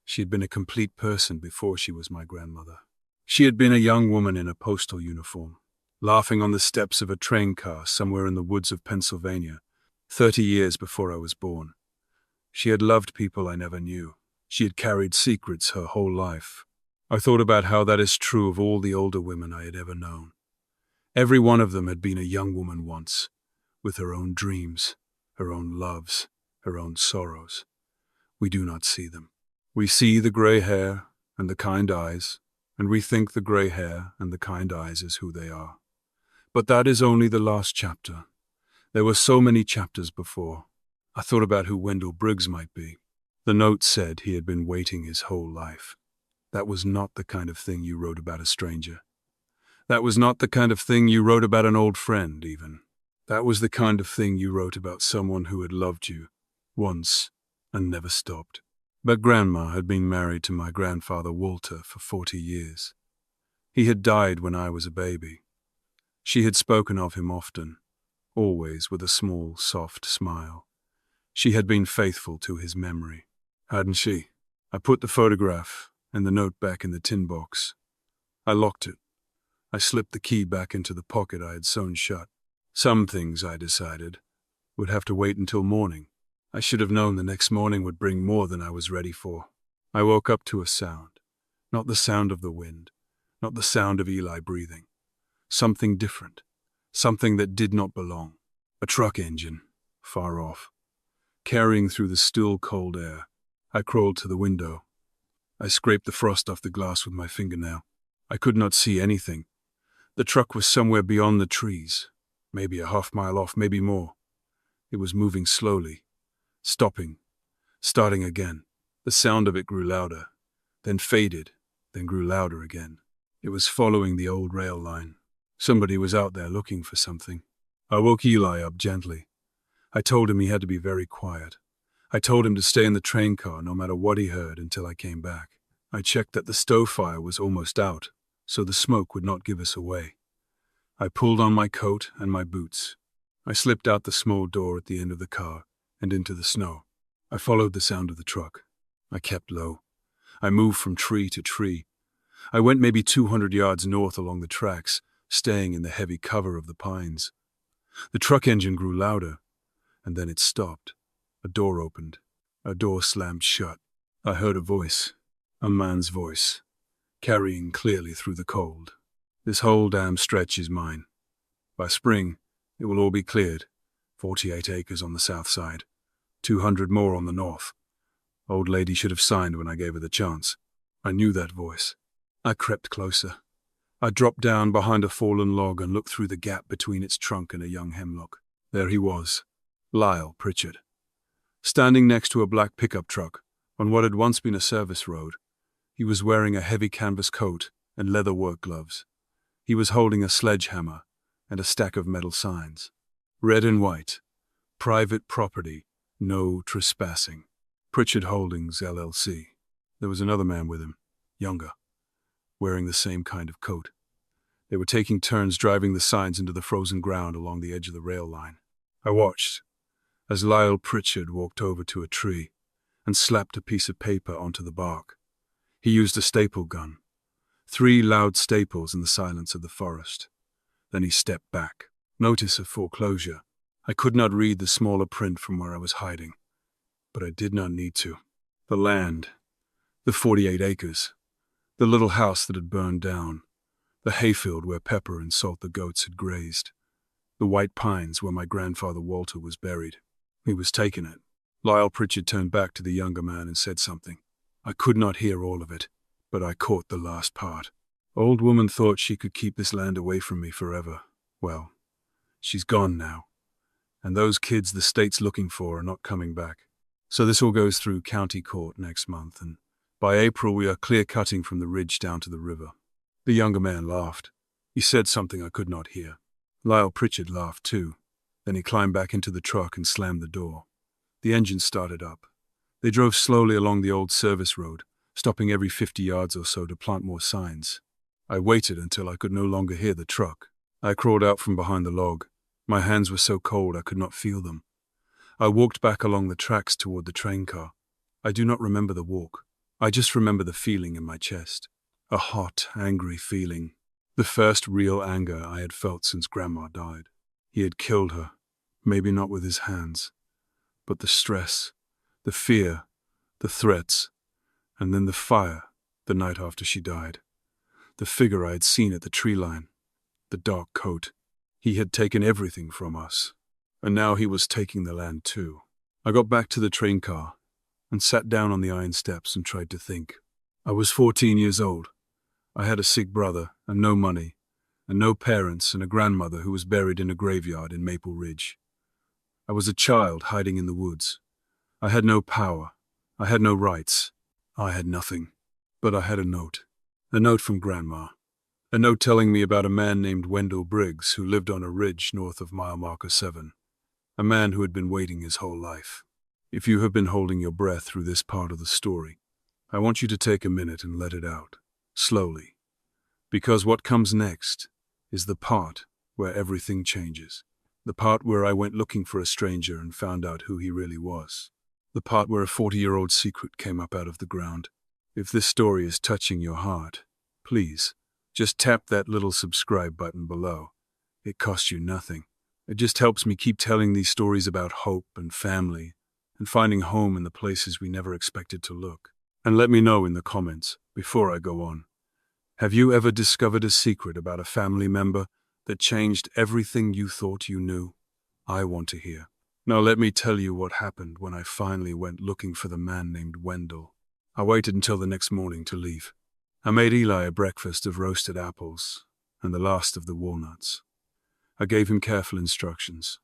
She had been a complete person before she was my grandmother. She had been a young woman in a postal uniform, laughing on the steps of a train car somewhere in the woods of Pennsylvania, 30 years before I was born. She had loved people I never knew. She had carried secrets her whole life. I thought about how that is true of all the older women I had ever known. Every one of them had been a young woman once, with her own dreams, her own loves, her own sorrows. We do not see them. We see the gray hair and the kind eyes, and we think the gray hair and the kind eyes is who they are. But that is only the last chapter. There were so many chapters before. I thought about who Wendell Briggs might be. The note said he had been waiting his whole life. That was not the kind of thing you wrote about a stranger. That was not the kind of thing you wrote about an old friend, even. That was the kind of thing you wrote about someone who had loved you, once, and never stopped. But Grandma had been married to my grandfather Walter for 40 years. He had died when I was a baby. She had spoken of him often, always with a small, soft smile. She had been faithful to his memory, hadn't she? I put the photograph and the note back in the tin box. I locked it. I slipped the key back into the pocket I had sewn shut. Some things, I decided, would have to wait until morning. I should have known the next morning would bring more than I was ready for. I woke up to a sound. Not the sound of the wind, not the sound of Eli breathing. Something different, something that did not belong. A truck engine, far off, carrying through the still cold air. I crawled to the window. I scraped the frost off the glass with my fingernail. I could not see anything. The truck was somewhere beyond the trees, maybe a half-mile off, maybe more. It was moving slowly, stopping, starting again. The sound of it grew louder, then faded, then grew louder again. It was following the old rail line. Somebody was out there looking for something. I woke Eli up gently. I told him he had to be very quiet. I told him to stay in the train car no matter what he heard until I came back. I checked that the stove fire was almost out, so the smoke would not give us away. I pulled on my coat and my boots. I slipped out the small door at the end of the car and into the snow. I followed the sound of the truck. I kept low. I moved from tree to tree. I went maybe 200 yards north along the tracks, staying in the heavy cover of the pines. The truck engine grew louder, and then it stopped. A door opened. A door slammed shut. I heard a voice, a man's voice, carrying clearly through the cold. This whole damn stretch is mine. By spring, it will all be cleared. 48 acres on the south side, 200 more on the north. Old lady should have signed when I gave her the chance. I knew that voice. I crept closer. I dropped down behind a fallen log and looked through the gap between its trunk and a young hemlock. There he was, Lyle Pritchard, standing next to a black pickup truck on what had once been a service road. He was wearing a heavy canvas coat and leather work gloves. He was holding a sledgehammer and a stack of metal signs. Red and white. Private property. No trespassing. Pritchard Holdings, LLC. There was another man with him, younger, wearing the same kind of coat. They were taking turns driving the signs into the frozen ground along the edge of the rail line. I watched as Lyle Pritchard walked over to a tree and slapped a piece of paper onto the bark. He used a staple gun. 3 loud staples in the silence of the forest. Then he stepped back. Notice of foreclosure. I could not read the smaller print from where I was hiding, but I did not need to. The land, the 48 acres, the little house that had burned down, the hayfield where Pepper and Salt the goats had grazed, the white pines where my grandfather Walter was buried. He was taking it. Lyle Pritchard turned back to the younger man and said something. I could not hear all of it, but I caught the last part. Old woman thought she could keep this land away from me forever. Well, she's gone now. And those kids the state's looking for are not coming back. So this all goes through county court next month, and by April we are clear-cutting from the ridge down to the river. The younger man laughed. He said something I could not hear. Lyle Pritchard laughed too. Then he climbed back into the truck and slammed the door. The engine started up. They drove slowly along the old service road, stopping every 50 yards or so to plant more signs. I waited until I could no longer hear the truck. I crawled out from behind the log. My hands were so cold I could not feel them. I walked back along the tracks toward the train car. I do not remember the walk. I just remember the feeling in my chest. A hot, angry feeling. The first real anger I had felt since Grandma died. He had killed her, maybe not with his hands, but the stress, the fear, the threats, and then the fire the night after she died. The figure I had seen at the tree line, the dark coat. He had taken everything from us, and now he was taking the land too. I got back to the train car and sat down on the iron steps and tried to think. I was 14 years old. I had a sick brother and no money, and no parents and a grandmother who was buried in a graveyard in Maple Ridge. I was a child hiding in the woods. I had no power. I had no rights. I had nothing. But I had a note. A note from Grandma. A note telling me about a man named Wendell Briggs who lived on a ridge north of mile marker 7. A man who had been waiting his whole life. If you have been holding your breath through this part of the story, I want you to take a minute and let it out, slowly. Because what comes next is the part where everything changes. The part where I went looking for a stranger and found out who he really was. The part where a 40-year-old secret came up out of the ground. If this story is touching your heart, please, just tap that little subscribe button below. It costs you nothing. It just helps me keep telling these stories about hope and family and finding home in the places we never expected to look. And let me know in the comments, before I go on, have you ever discovered a secret about a family member that changed everything you thought you knew? I want to hear. Now let me tell you what happened when I finally went looking for the man named Wendell. I waited until the next morning to leave. I made Eli a breakfast of roasted apples and the last of the walnuts. I gave him careful instructions.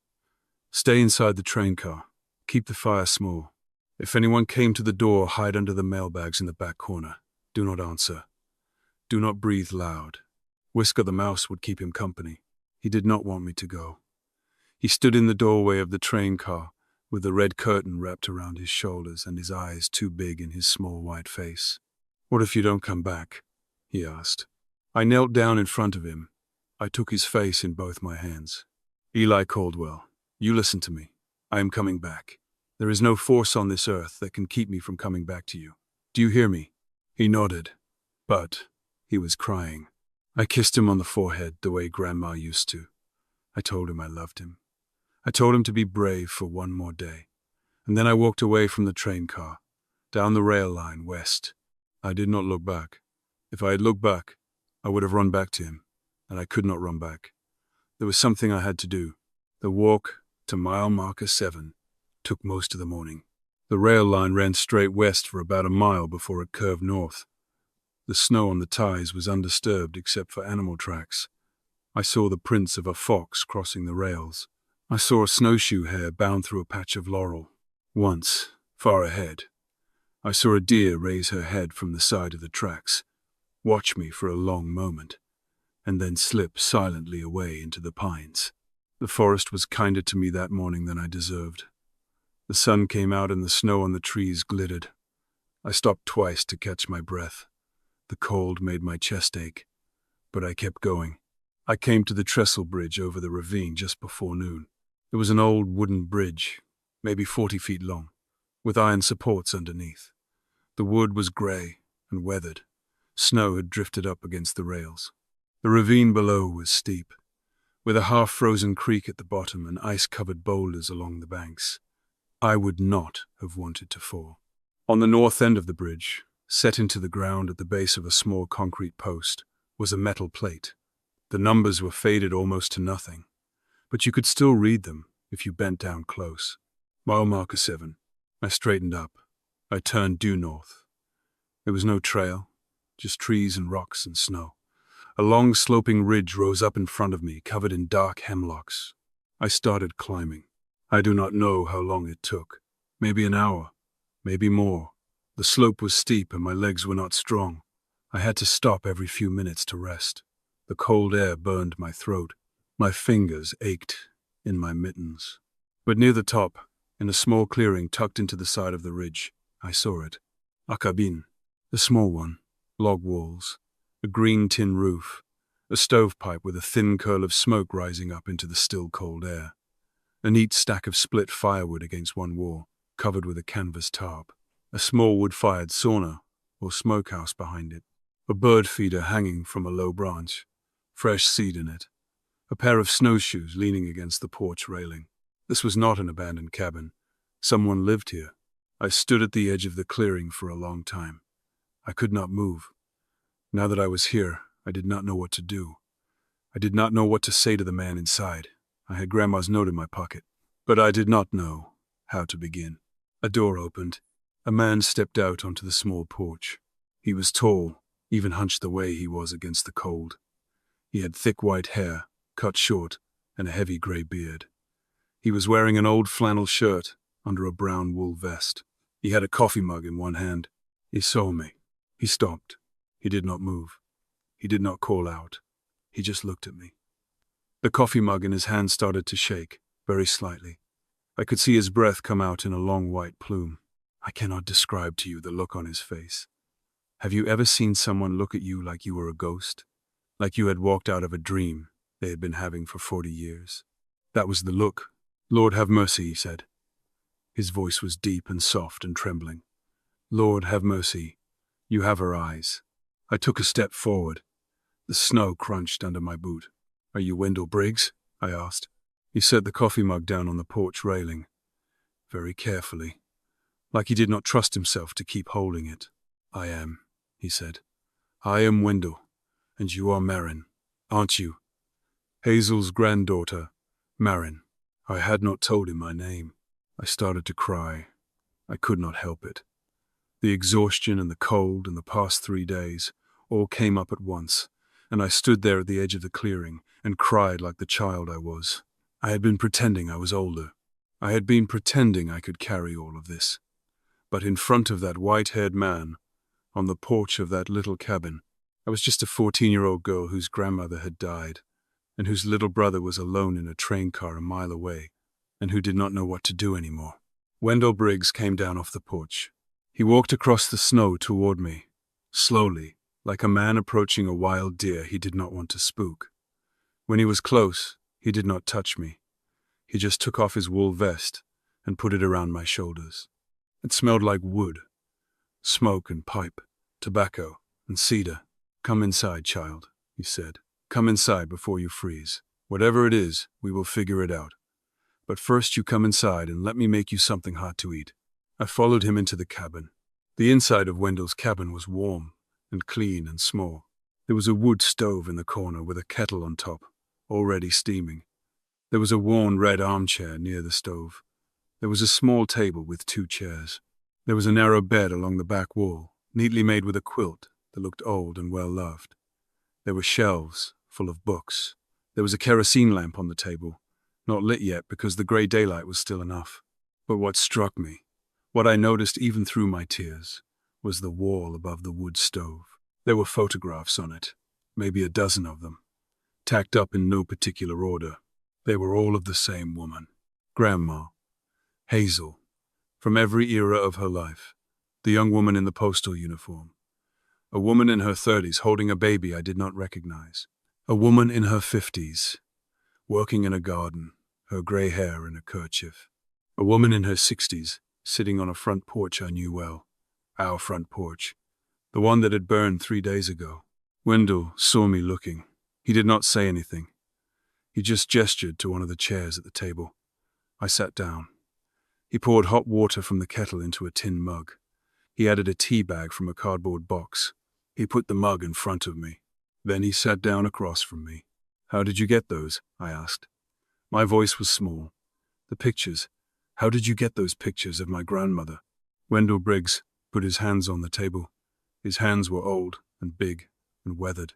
Stay inside the train car. Keep the fire small. If anyone came to the door, hide under the mailbags in the back corner. Do not answer. Do not breathe loud. Whisker the mouse would keep him company. He did not want me to go. He stood in the doorway of the train car, with the red curtain wrapped around his shoulders and his eyes too big in his small white face. What if you don't come back? He asked. I knelt down in front of him. I took his face in both my hands. Eli Caldwell, you listen to me. I am coming back. There is no force on this earth that can keep me from coming back to you. Do you hear me? He nodded, but he was crying. I kissed him on the forehead the way Grandma used to. I told him I loved him. I told him to be brave for one more day. And then I walked away from the train car, down the rail line west. I did not look back. If I had looked back, I would have run back to him, and I could not run back. There was something I had to do. The walk to mile marker 7 took most of the morning. The rail line ran straight west for about a mile before it curved north. The snow on the ties was undisturbed except for animal tracks. I saw the prints of a fox crossing the rails. I saw a snowshoe hare bound through a patch of laurel. Once, far ahead, I saw a deer raise her head from the side of the tracks, watch me for a long moment, and then slip silently away into the pines. The forest was kinder to me that morning than I deserved. The sun came out and the snow on the trees glittered. I stopped twice to catch my breath. The cold made my chest ache, but I kept going. I came to the trestle bridge over the ravine just before noon. It was an old wooden bridge, maybe 40 feet long, with iron supports underneath. The wood was grey and weathered. Snow had drifted up against the rails. The ravine below was steep, with a half-frozen creek at the bottom and ice-covered boulders along the banks. I would not have wanted to fall. On the north end of the bridge, set into the ground at the base of a small concrete post, was a metal plate. The numbers were faded almost to nothing, but you could still read them if you bent down close. Mile marker 7. I straightened up. I turned due north. There was no trail, just trees and rocks and snow. A long sloping ridge rose up in front of me, covered in dark hemlocks. I started climbing. I do not know how long it took. Maybe an hour, maybe more. The slope was steep and my legs were not strong. I had to stop every few minutes to rest. The cold air burned my throat. My fingers ached in my mittens. But near the top, in a small clearing tucked into the side of the ridge, I saw it. A cabin, a small one, log walls, a green tin roof, a stovepipe with a thin curl of smoke rising up into the still cold air. A neat stack of split firewood against one wall, covered with a canvas tarp. A small wood-fired sauna or smokehouse behind it. A bird feeder hanging from a low branch, fresh seed in it. A pair of snowshoes leaning against the porch railing. This was not an abandoned cabin. Someone lived here. I stood at the edge of the clearing for a long time. I could not move. Now that I was here, I did not know what to do. I did not know what to say to the man inside. I had Grandma's note in my pocket, but I did not know how to begin. A door opened. A man stepped out onto the small porch. He was tall, even hunched the way he was against the cold. He had thick white hair, cut short, and a heavy grey beard. He was wearing an old flannel shirt under a brown wool vest. He had a coffee mug in one hand. He saw me. He stopped. He did not move. He did not call out. He just looked at me. The coffee mug in his hand started to shake, very slightly. I could see his breath come out in a long white plume. I cannot describe to you the look on his face. Have you ever seen someone look at you like you were a ghost? Like you had walked out of a dream they had been having for 40 years? That was the look. Lord have mercy, he said. His voice was deep and soft and trembling. Lord have mercy, you have her eyes. I took a step forward. The snow crunched under my boot. Are you Wendell Briggs? I asked. He set the coffee mug down on the porch railing, very carefully, like he did not trust himself to keep holding it. I am, he said. I am Wendell, and you are Marin, aren't you? Hazel's granddaughter, Marin. I had not told him my name. I started to cry. I could not help it. The exhaustion and the cold and the past 3 days all came up at once, and I stood there at the edge of the clearing and cried like the child I was. I had been pretending I was older. I had been pretending I could carry all of this. But in front of that white-haired man, on the porch of that little cabin, I was just a 14-year-old girl whose grandmother had died, and whose little brother was alone in a train car a mile away, and who did not know what to do anymore. Wendell Briggs came down off the porch. He walked across the snow toward me, slowly, like a man approaching a wild deer he did not want to spook. When he was close, he did not touch me. He just took off his wool vest and put it around my shoulders. It smelled like wood, smoke and pipe, tobacco and cedar. Come inside, child, he said. Come inside before you freeze. Whatever it is, we will figure it out. But first you come inside and let me make you something hot to eat. I followed him into the cabin. The inside of Wendell's cabin was warm and clean and small. There was a wood stove in the corner with a kettle on top, already steaming. There was a worn red armchair near the stove. There was a small table with 2 chairs. There was a narrow bed along the back wall, neatly made with a quilt that looked old and well-loved. There were shelves full of books. There was a kerosene lamp on the table, not lit yet because the grey daylight was still enough. But what struck me, what I noticed even through my tears, was the wall above the wood stove. There were photographs on it, maybe a dozen of them, tacked up in no particular order. They were all of the same woman, Grandma, Hazel, from every era of her life, the young woman in the postal uniform, a woman in her 30s holding a baby I did not recognize, a woman in her 50s, working in a garden, her grey hair in a kerchief, a woman in her 60s, sitting on a front porch I knew well. Our front porch. The one that had burned 3 days ago. Wendell saw me looking. He did not say anything. He just gestured to one of the chairs at the table. I sat down. He poured hot water from the kettle into a tin mug. He added a tea bag from a cardboard box. He put the mug in front of me. Then he sat down across from me. "How did you get those?" I asked. My voice was small. "The pictures. How did you get those pictures of my grandmother?" Wendell Briggs put his hands on the table. His hands were old and big and weathered.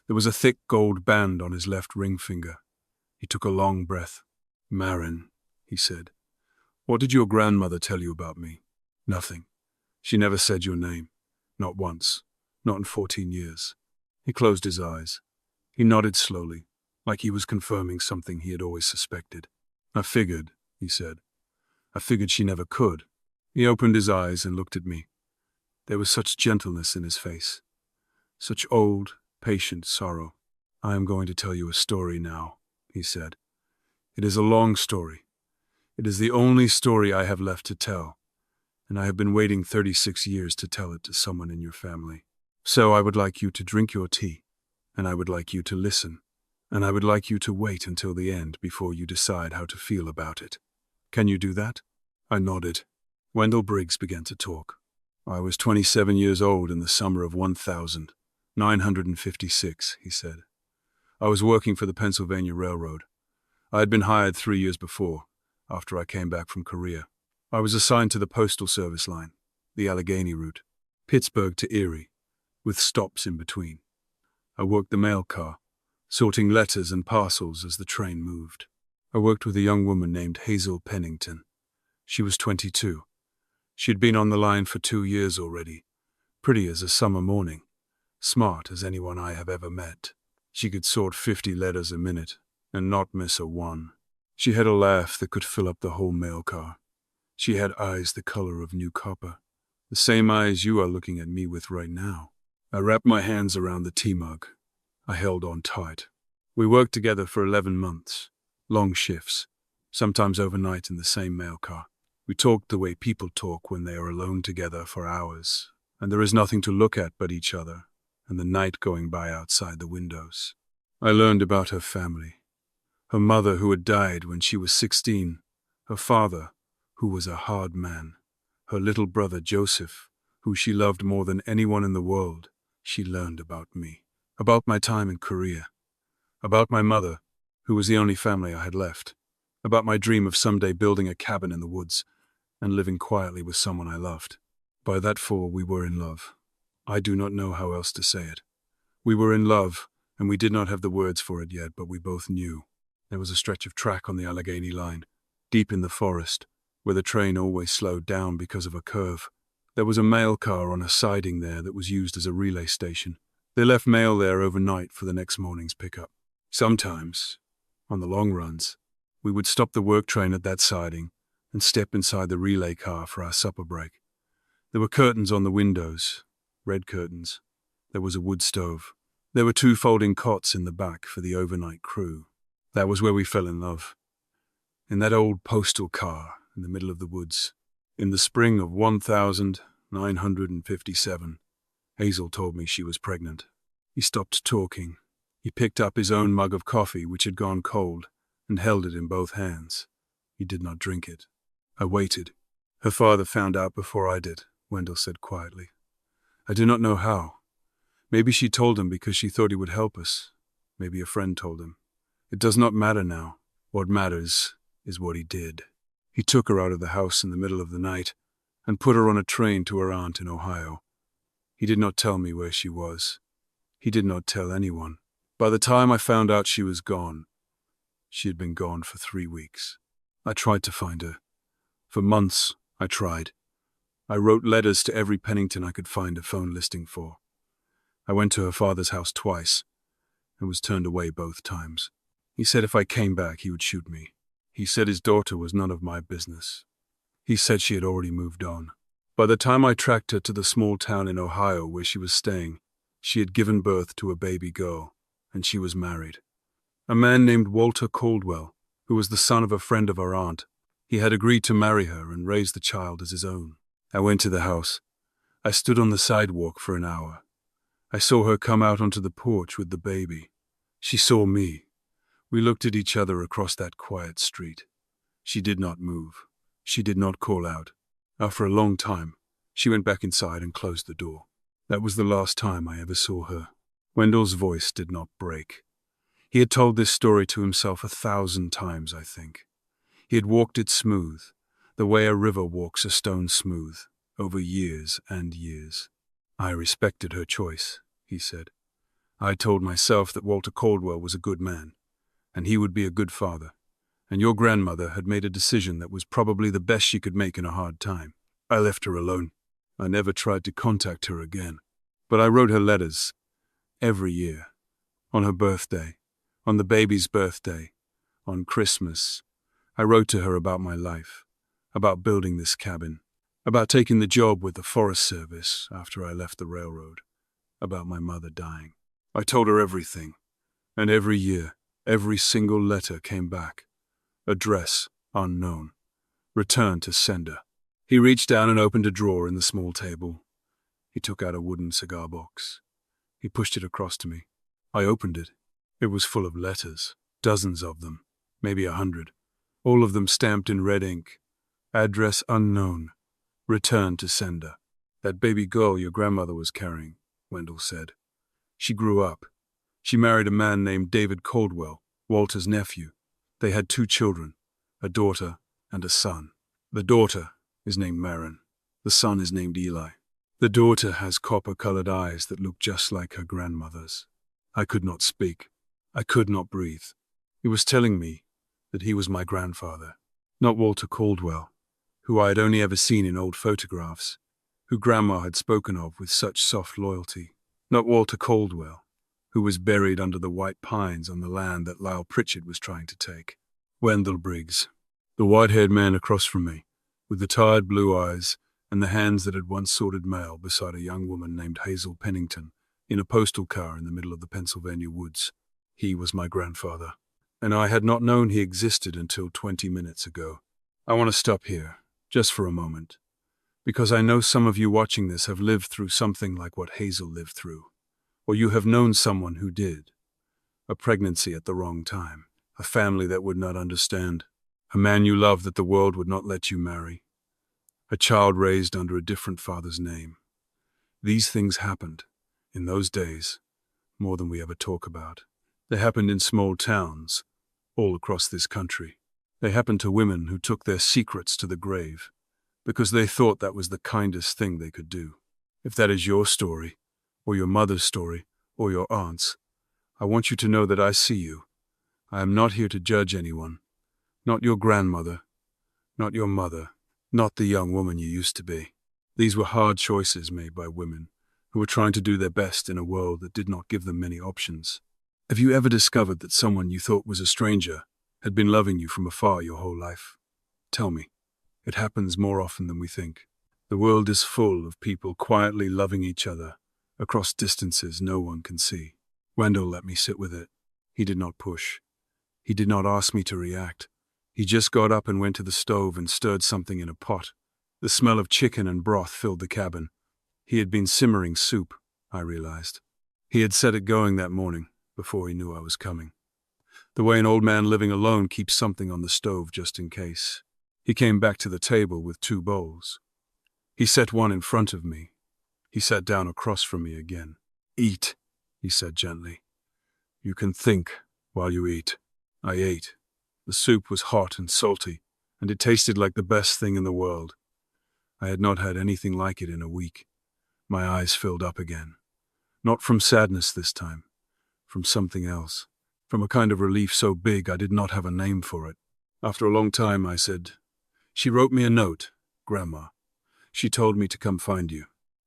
There was a thick gold band on his left ring finger. He took a long breath. "Marin," he said, "what did your grandmother tell you about me?" "Nothing. She never said your name. Not once. Not in 14 years. He closed his eyes. He nodded slowly, like he was confirming something he had always suspected. "I figured," he said. "I figured she never could." He opened his eyes and looked at me. There was such gentleness in his face. Such old, patient sorrow. "I am going to tell you a story now," he said. "It is a long story. It is the only story I have left to tell, and I have been waiting 36 years to tell it to someone in your family. So I would like you to drink your tea, and I would like you to listen, and I would like you to wait until the end before you decide how to feel about it. Can you do that?" I nodded. Wendell Briggs began to talk. "I was 27 years old in the summer of 1956, he said. "I was working for the Pennsylvania Railroad. I had been hired 3 years before, after I came back from Korea. I was assigned to the Postal Service line, the Allegheny route, Pittsburgh to Erie, with stops in between. I worked the mail car, sorting letters and parcels as the train moved. I worked with a young woman named Hazel Pennington. She was 22. She had been on the line for 2 years already, pretty as a summer morning, smart as anyone I have ever met. She could sort 50 letters a minute and not miss a one. She had a laugh that could fill up the whole mail car. She had eyes the color of new copper, the same eyes you are looking at me with right now." I wrapped my hands around the tea mug. I held on tight. We worked together for 11 months, long shifts, sometimes overnight in the same mail car. We talked the way people talk when they are alone together for hours, and there is nothing to look at but each other and the night going by outside the windows. I learned about her family. Her mother, who had died when she was 16, her father, who was a hard man, her little brother Joseph, who she loved more than anyone in the world. She learned about me, about my time in Korea, about my mother, who was the only family I had left, about my dream of someday building a cabin in the woods and living quietly with someone I loved. By that fall, we were in love. I do not know how else to say it. We were in love, and we did not have the words for it yet, but we both knew. There was a stretch of track on the Allegheny line, deep in the forest, where the train always slowed down because of a curve. There was a mail car on a siding there that was used as a relay station. They left mail there overnight for the next morning's pickup. Sometimes, on the long runs, we would stop the work train at that siding and step inside the relay car for our supper break. There were curtains on the windows, red curtains. There was a wood stove. There were 2 folding cots in the back for the overnight crew. That was where we fell in love. In that old postal car in the middle of the woods. In the spring of 1957, Hazel told me she was pregnant. He stopped talking. He picked up his own mug of coffee, which had gone cold, and held it in both hands. He did not drink it. I waited. "Her father found out before I did," Wendell said quietly. "I do not know how. Maybe she told him because she thought he would help us. Maybe a friend told him. It does not matter now. What matters is what he did. He took her out of the house in the middle of the night and put her on a train to her aunt in Ohio. He did not tell me where she was. He did not tell anyone. By the time I found out she was gone, she had been gone for 3 weeks. I tried to find her. For months, I tried. I wrote letters to every Pennington I could find a phone listing for. I went to her father's house twice and was turned away both times. He said if I came back, he would shoot me. He said his daughter was none of my business. He said she had already moved on. By the time I tracked her to the small town in Ohio where she was staying, she had given birth to a baby girl, and she was married. A man named Walter Caldwell, who was the son of a friend of our aunt. He had agreed to marry her and raise the child as his own. I went to the house. I stood on the sidewalk for an hour. I saw her come out onto the porch with the baby. She saw me. We looked at each other across that quiet street. She did not move. She did not call out. After a long time, she went back inside and closed the door. That was the last time I ever saw her. Wendell's voice did not break. He had told this story to himself 1,000 times, I think. He had walked it smooth, the way a river walks a stone smooth, over years and years. I respected her choice, he said. I told myself that Walter Caldwell was a good man, and he would be a good father, and your grandmother had made a decision that was probably the best she could make in a hard time. I left her alone. I never tried to contact her again, but I wrote her letters every year, on her birthday, on the baby's birthday, on Christmas. I wrote to her about my life, about building this cabin, about taking the job with the Forest Service after I left the railroad, about my mother dying. I told her everything, and every year, every single letter came back. Address unknown. Return to sender. He reached down and opened a drawer in the small table. He took out a wooden cigar box. He pushed it across to me. I opened it. It was full of letters, dozens of them, maybe 100, all of them stamped in red ink. Address unknown. Return to sender. That baby girl your grandmother was carrying, Wendell said. She grew up. She married a man named David Caldwell, Walter's nephew. They had 2 children, a daughter and a son. The daughter is named Marin. The son is named Eli. The daughter has copper-colored eyes that look just like her grandmother's. I could not speak. I could not breathe. He was telling me that he was my grandfather, not Walter Caldwell, who I had only ever seen in old photographs, who Grandma had spoken of with such soft loyalty. Not Walter Caldwell, who was buried under the white pines on the land that Lyle Pritchard was trying to take. Wendell Briggs, the white-haired man across from me, with the tired blue eyes and the hands that had once sorted mail beside a young woman named Hazel Pennington in a postal car in the middle of the Pennsylvania woods. He was my grandfather, and I had not known he existed until 20 minutes ago. I want to stop here, just for a moment, because I know some of you watching this have lived through something like what Hazel lived through, or you have known someone who did. A pregnancy at the wrong time, a family that would not understand, a man you loved that the world would not let you marry, a child raised under a different father's name. These things happened, in those days, more than we ever talk about. They happened in small towns, all across this country. They happened to women who took their secrets to the grave, because they thought that was the kindest thing they could do. If that is your story, or your mother's story, or your aunt's, I want you to know that I see you. I am not here to judge anyone. Not your grandmother, not your mother, not the young woman you used to be. These were hard choices made by women who were trying to do their best in a world that did not give them many options. Have you ever discovered that someone you thought was a stranger had been loving you from afar your whole life? Tell me. It happens more often than we think. The world is full of people quietly loving each other across distances no one can see. Wendell let me sit with it. He did not push. He did not ask me to react. He just got up and went to the stove and stirred something in a pot. The smell of chicken and broth filled the cabin. He had been simmering soup, I realized. He had set it going that morning, before he knew I was coming. The way an old man living alone keeps something on the stove just in case. He came back to the table with 2 bowls. He set one in front of me. He sat down across from me again. Eat, he said gently. You can think while you eat. I ate. The soup was hot and salty, and it tasted like the best thing in the world. I had not had anything like it in a week. My eyes filled up again. Not from sadness this time. From something else. From a kind of relief so big I did not have a name for it. After a long time I said, She wrote me a note, Grandma. She told me to come find you.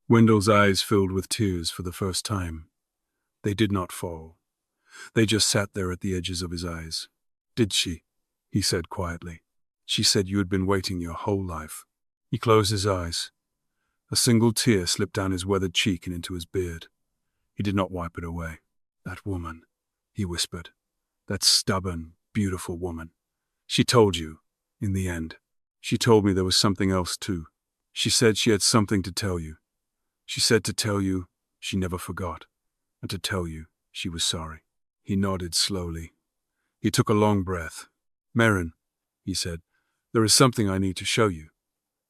Wendell's eyes filled with tears for the first time. They did not fall. They just sat there at the edges of his eyes. Did she? He said quietly. She said you had been waiting your whole life. He closed his eyes. A single tear slipped down his weathered cheek and into his beard. He did not wipe it away. That woman, he whispered. That stubborn, beautiful woman. She told you, in the end. She told me there was something else too. She said she had something to tell you. She said to tell you she never forgot, and to tell you she was sorry. He nodded slowly. He took a long breath. Merrin, he said, there is something I need to show you.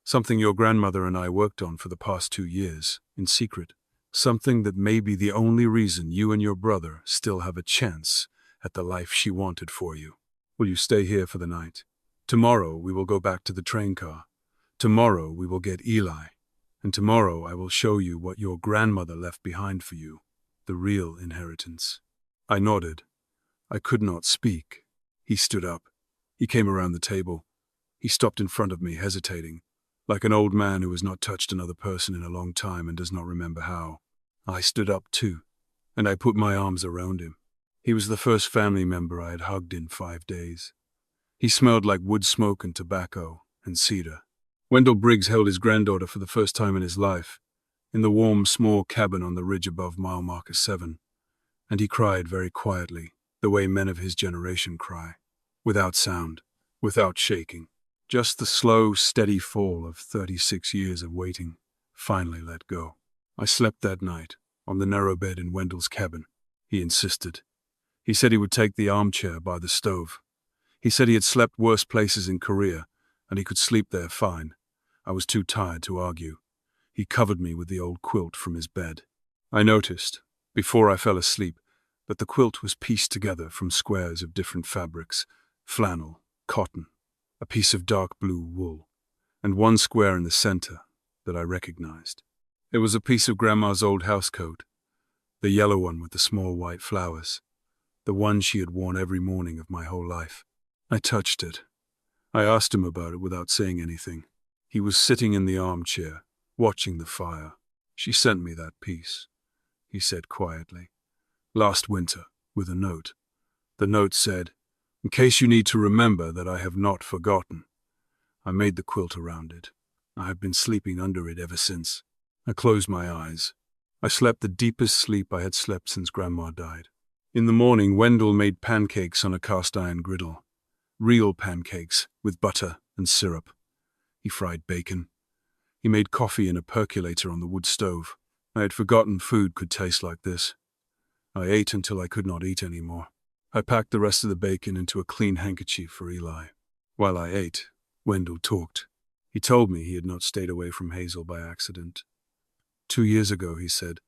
Something your grandmother and I worked on for the past 2 years, in secret. Something that may be the only reason you and your brother still have a chance at the life she wanted for you. Will you stay here for the night? Tomorrow we will go back to the train car. Tomorrow we will get Eli. And tomorrow I will show you what your grandmother left behind for you, the real inheritance. I nodded. I could not speak. He stood up. He came around the table. He stopped in front of me, hesitating, like an old man who has not touched another person in a long time and does not remember how. I stood up too, and I put my arms around him. He was the first family member I had hugged in 5 days. He smelled like wood smoke and tobacco and cedar. Wendell Briggs held his granddaughter for the first time in his life, in the warm, small cabin on the ridge above mile marker 7, and he cried very quietly, the way men of his generation cry, without sound, without shaking. Just the slow, steady fall of 36 years of waiting finally let go. I slept that night, on the narrow bed in Wendell's cabin. He insisted. He said he would take the armchair by the stove. He said he had slept worse places in Korea, and he could sleep there fine. I was too tired to argue. He covered me with the old quilt from his bed. I noticed, before I fell asleep, that the quilt was pieced together from squares of different fabrics, flannel, cotton, a piece of dark blue wool, and one square in the center that I recognized. It was a piece of Grandma's old housecoat, the yellow one with the small white flowers, the one she had worn every morning of my whole life. I touched it. I asked him about it without saying anything. He was sitting in the armchair, watching the fire. She sent me that piece, he said quietly. Last winter, with a note. The note said, in case you need to remember that I have not forgotten. I made the quilt around it. I have been sleeping under it ever since. I closed my eyes. I slept the deepest sleep I had slept since Grandma died. In the morning, Wendell made pancakes on a cast-iron griddle. Real pancakes, with butter and syrup. He fried bacon. He made coffee in a percolator on the wood stove. I had forgotten food could taste like this. I ate until I could not eat anymore. I packed the rest of the bacon into a clean handkerchief for Eli. While I ate, Wendell talked. He told me he had not stayed away from Hazel by accident. 2 years ago, he said,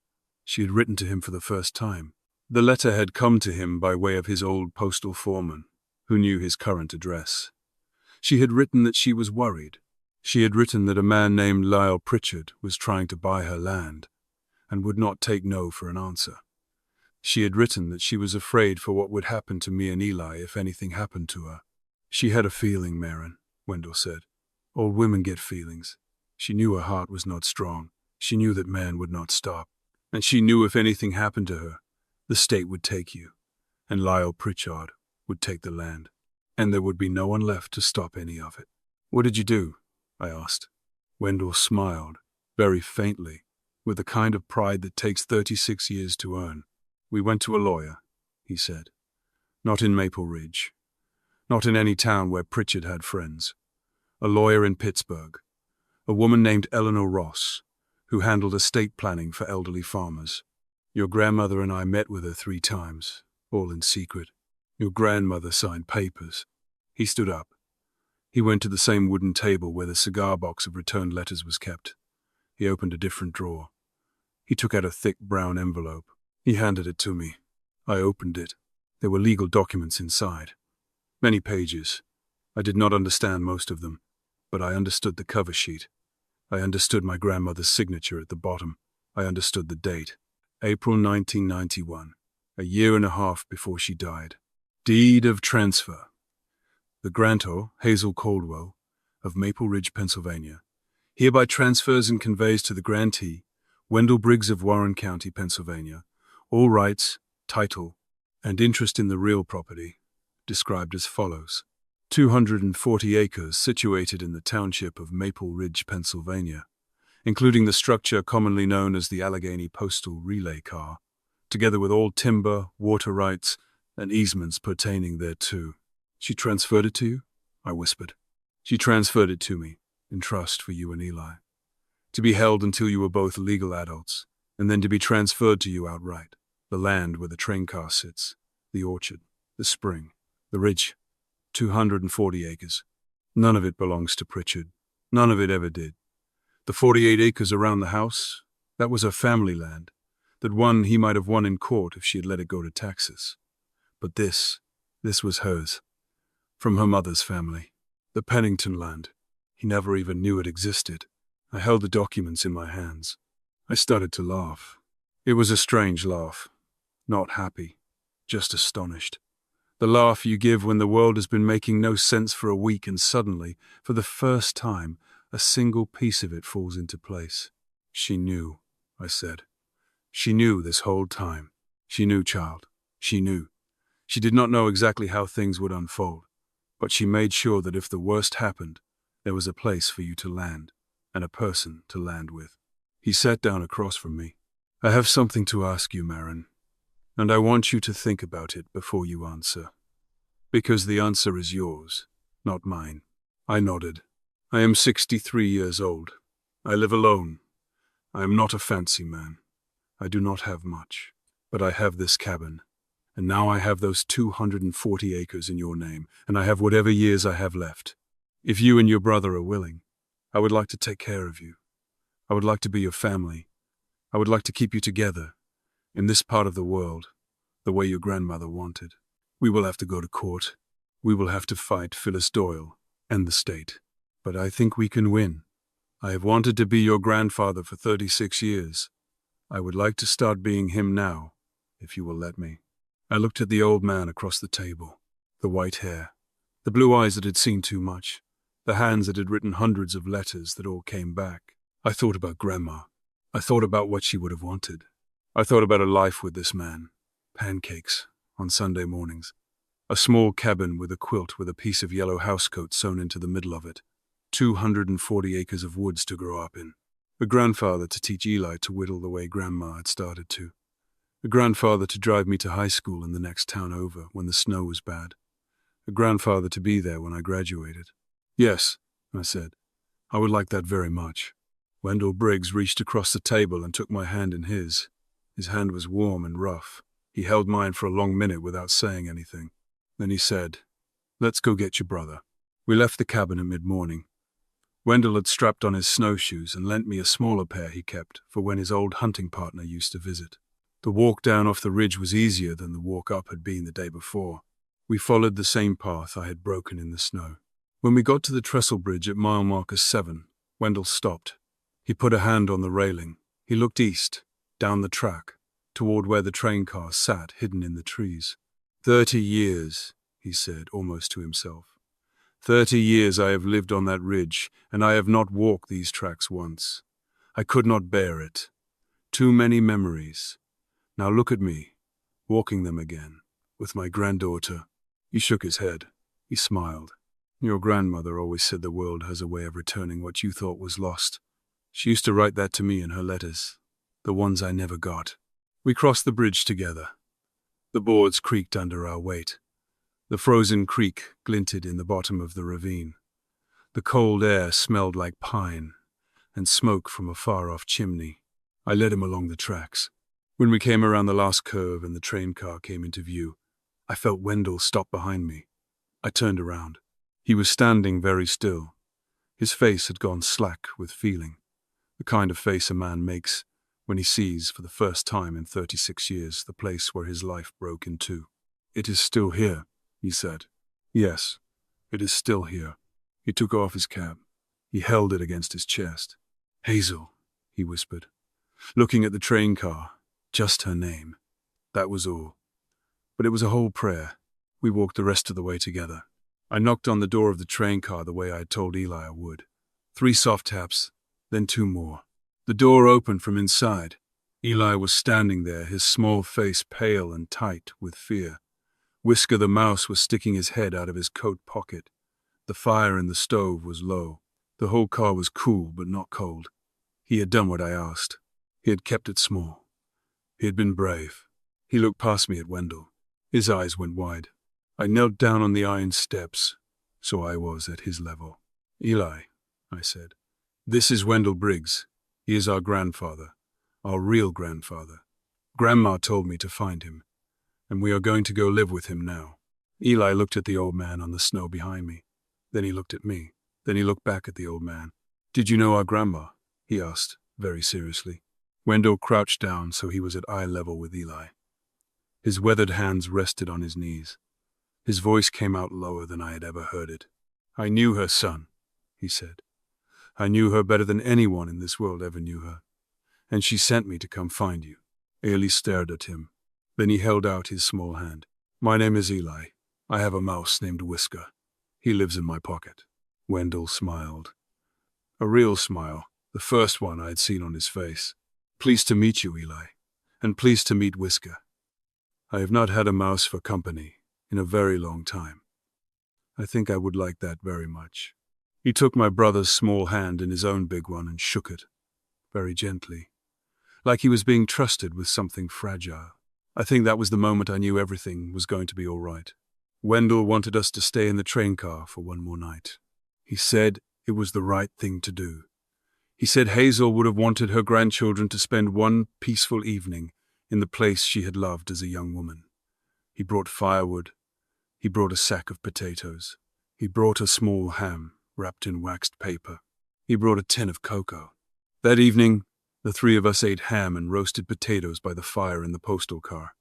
she had written to him for the first time. The letter had come to him by way of his old postal foreman, who knew his current address. She had written that she was worried. She had written that a man named Lyle Pritchard was trying to buy her land, and would not take no for an answer. She had written that she was afraid for what would happen to me and Eli if anything happened to her. She had a feeling, Merrin, Wendell said. Old women get feelings. She knew her heart was not strong. She knew that man would not stop. And she knew if anything happened to her, the state would take you, and Lyle Pritchard would take the land, and there would be no one left to stop any of it. What did you do? I asked. Wendell smiled, very faintly, with the kind of pride that takes 36 years to earn. We went to a lawyer, he said. Not in Maple Ridge. Not in any town where Pritchard had friends. A lawyer in Pittsburgh. A woman named Eleanor Ross, who handled estate planning for elderly farmers. Your grandmother and I met with her 3 times, all in secret. Your grandmother signed papers. He stood up. He went to the same wooden table where the cigar box of returned letters was kept. He opened a different drawer. He took out a thick brown envelope. He handed it to me. I opened it. There were legal documents inside. Many pages. I did not understand most of them, but I understood the cover sheet. I understood my grandmother's signature at the bottom. I understood the date. April 1991, a year and a half before she died. Deed of transfer. The grantor, Hazel Caldwell, of Maple Ridge, Pennsylvania, hereby transfers and conveys to the grantee, Wendell Briggs of Warren County, Pennsylvania, all rights, title, and interest in the real property, described as follows. 240 acres situated in the township of Maple Ridge, Pennsylvania, including the structure commonly known as the Allegheny Postal Relay Car, together with all timber, water rights, and easements pertaining thereto. She transferred it to you? I whispered. She transferred it to me, in trust for you and Eli, to be held until you were both legal adults, and then to be transferred to you outright. The land where the train car sits, the orchard, the spring, the ridge, 240 acres. None of it belongs to Pritchard. None of it ever did. The 48 acres around the house, that was her family land, that one he might have won in court if she had let it go to taxes. But this was hers, from her mother's family. The Pennington land. He never even knew it existed. I held the documents in my hands. I started to laugh. It was a strange laugh. Not happy, just astonished. The laugh you give when the world has been making no sense for a week and suddenly, for the first time, a single piece of it falls into place. She knew, I said. She knew this whole time. She knew, child. She knew. She did not know exactly how things would unfold, but she made sure that if the worst happened, there was a place for you to land, and a person to land with. He sat down across from me. I have something to ask you, Marin, and I want you to think about it before you answer. Because the answer is yours, not mine. I nodded. I am 63 years old. I live alone. I am not a fancy man. I do not have much, but I have this cabin. And now I have those 240 acres in your name, and I have whatever years I have left. If you and your brother are willing, I would like to take care of you. I would like to be your family. I would like to keep you together, in this part of the world, the way your grandmother wanted. We will have to go to court. We will have to fight Phyllis Doyle and the state. But I think we can win. I have wanted to be your grandfather for 36 years. I would like to start being him now, if you will let me. I looked at the old man across the table. The white hair, the blue eyes that had seen too much, the hands that had written hundreds of letters that all came back. I thought about Grandma. I thought about what she would have wanted. I thought about a life with this man. Pancakes on Sunday mornings. A small cabin with a quilt with a piece of yellow housecoat sewn into the middle of it. 240 acres of woods to grow up in. A grandfather to teach Eli to whittle the way Grandma had started to. A grandfather to drive me to high school in the next town over when the snow was bad. A grandfather to be there when I graduated. Yes, I said. I would like that very much. Wendell Briggs reached across the table and took my hand in his. His hand was warm and rough. He held mine for a long minute without saying anything. Then he said, "Let's go get your brother." We left the cabin at mid-morning. Wendell had strapped on his snowshoes and lent me a smaller pair he kept for when his old hunting partner used to visit. The walk down off the ridge was easier than the walk up had been the day before. We followed the same path I had broken in the snow. When we got to the trestle bridge at mile marker 7, Wendell stopped. He put a hand on the railing. He looked east, down the track, toward where the train car sat hidden in the trees. 30 years, he said, almost to himself. 30 years I have lived on that ridge, and I have not walked these tracks once. I could not bear it. Too many memories. Now look at me, walking them again, with my granddaughter. He shook his head. He smiled. Your grandmother always said the world has a way of returning what you thought was lost. She used to write that to me in her letters, the ones I never got. We crossed the bridge together. The boards creaked under our weight. The frozen creek glinted in the bottom of the ravine. The cold air smelled like pine and smoke from a far-off chimney. I led him along the tracks. When we came around the last curve and the train car came into view, I felt Wendell stop behind me. I turned around. He was standing very still. His face had gone slack with feeling, the kind of face a man makes when he sees for the first time in 36 years the place where his life broke in two. "It is still here," he said. "Yes, it is still here." He took off his cap. He held it against his chest. "Hazel," he whispered, looking at the train car. Just her name. That was all. But it was a whole prayer. We walked the rest of the way together. I knocked on the door of the train car the way I had told Eli I would. 3 soft taps, then 2 more. The door opened from inside. Eli was standing there, his small face pale and tight with fear. Whisker the mouse was sticking his head out of his coat pocket. The fire in the stove was low. The whole car was cool but not cold. He had done what I asked. He had kept it small. He had been brave. He looked past me at Wendell. His eyes went wide. I knelt down on the iron steps, so I was at his level. Eli, I said, this is Wendell Briggs. He is our grandfather, our real grandfather. Grandma told me to find him, and we are going to go live with him now. Eli looked at the old man on the snow behind me. Then he looked at me. Then he looked back at the old man. Did you know our grandma? He asked, very seriously. Wendell crouched down so he was at eye level with Eli. His weathered hands rested on his knees. His voice came out lower than I had ever heard it. I knew her, son, he said. I knew her better than anyone in this world ever knew her. And she sent me to come find you. Eli stared at him. Then he held out his small hand. My name is Eli. I have a mouse named Whisker. He lives in my pocket. Wendell smiled. A real smile, the first one I had seen on his face. Pleased to meet you, Eli, and pleased to meet Whisker. I have not had a mouse for company in a very long time. I think I would like that very much. He took my brother's small hand in his own big one and shook it, very gently, like he was being trusted with something fragile. I think that was the moment I knew everything was going to be all right. Wendell wanted us to stay in the train car for one more night. He said it was the right thing to do. He said Hazel would have wanted her grandchildren to spend one peaceful evening in the place she had loved as a young woman. He brought firewood. He brought a sack of potatoes. He brought a small ham wrapped in waxed paper. He brought a tin of cocoa. That evening, the three of us ate ham and roasted potatoes by the fire in the postal car.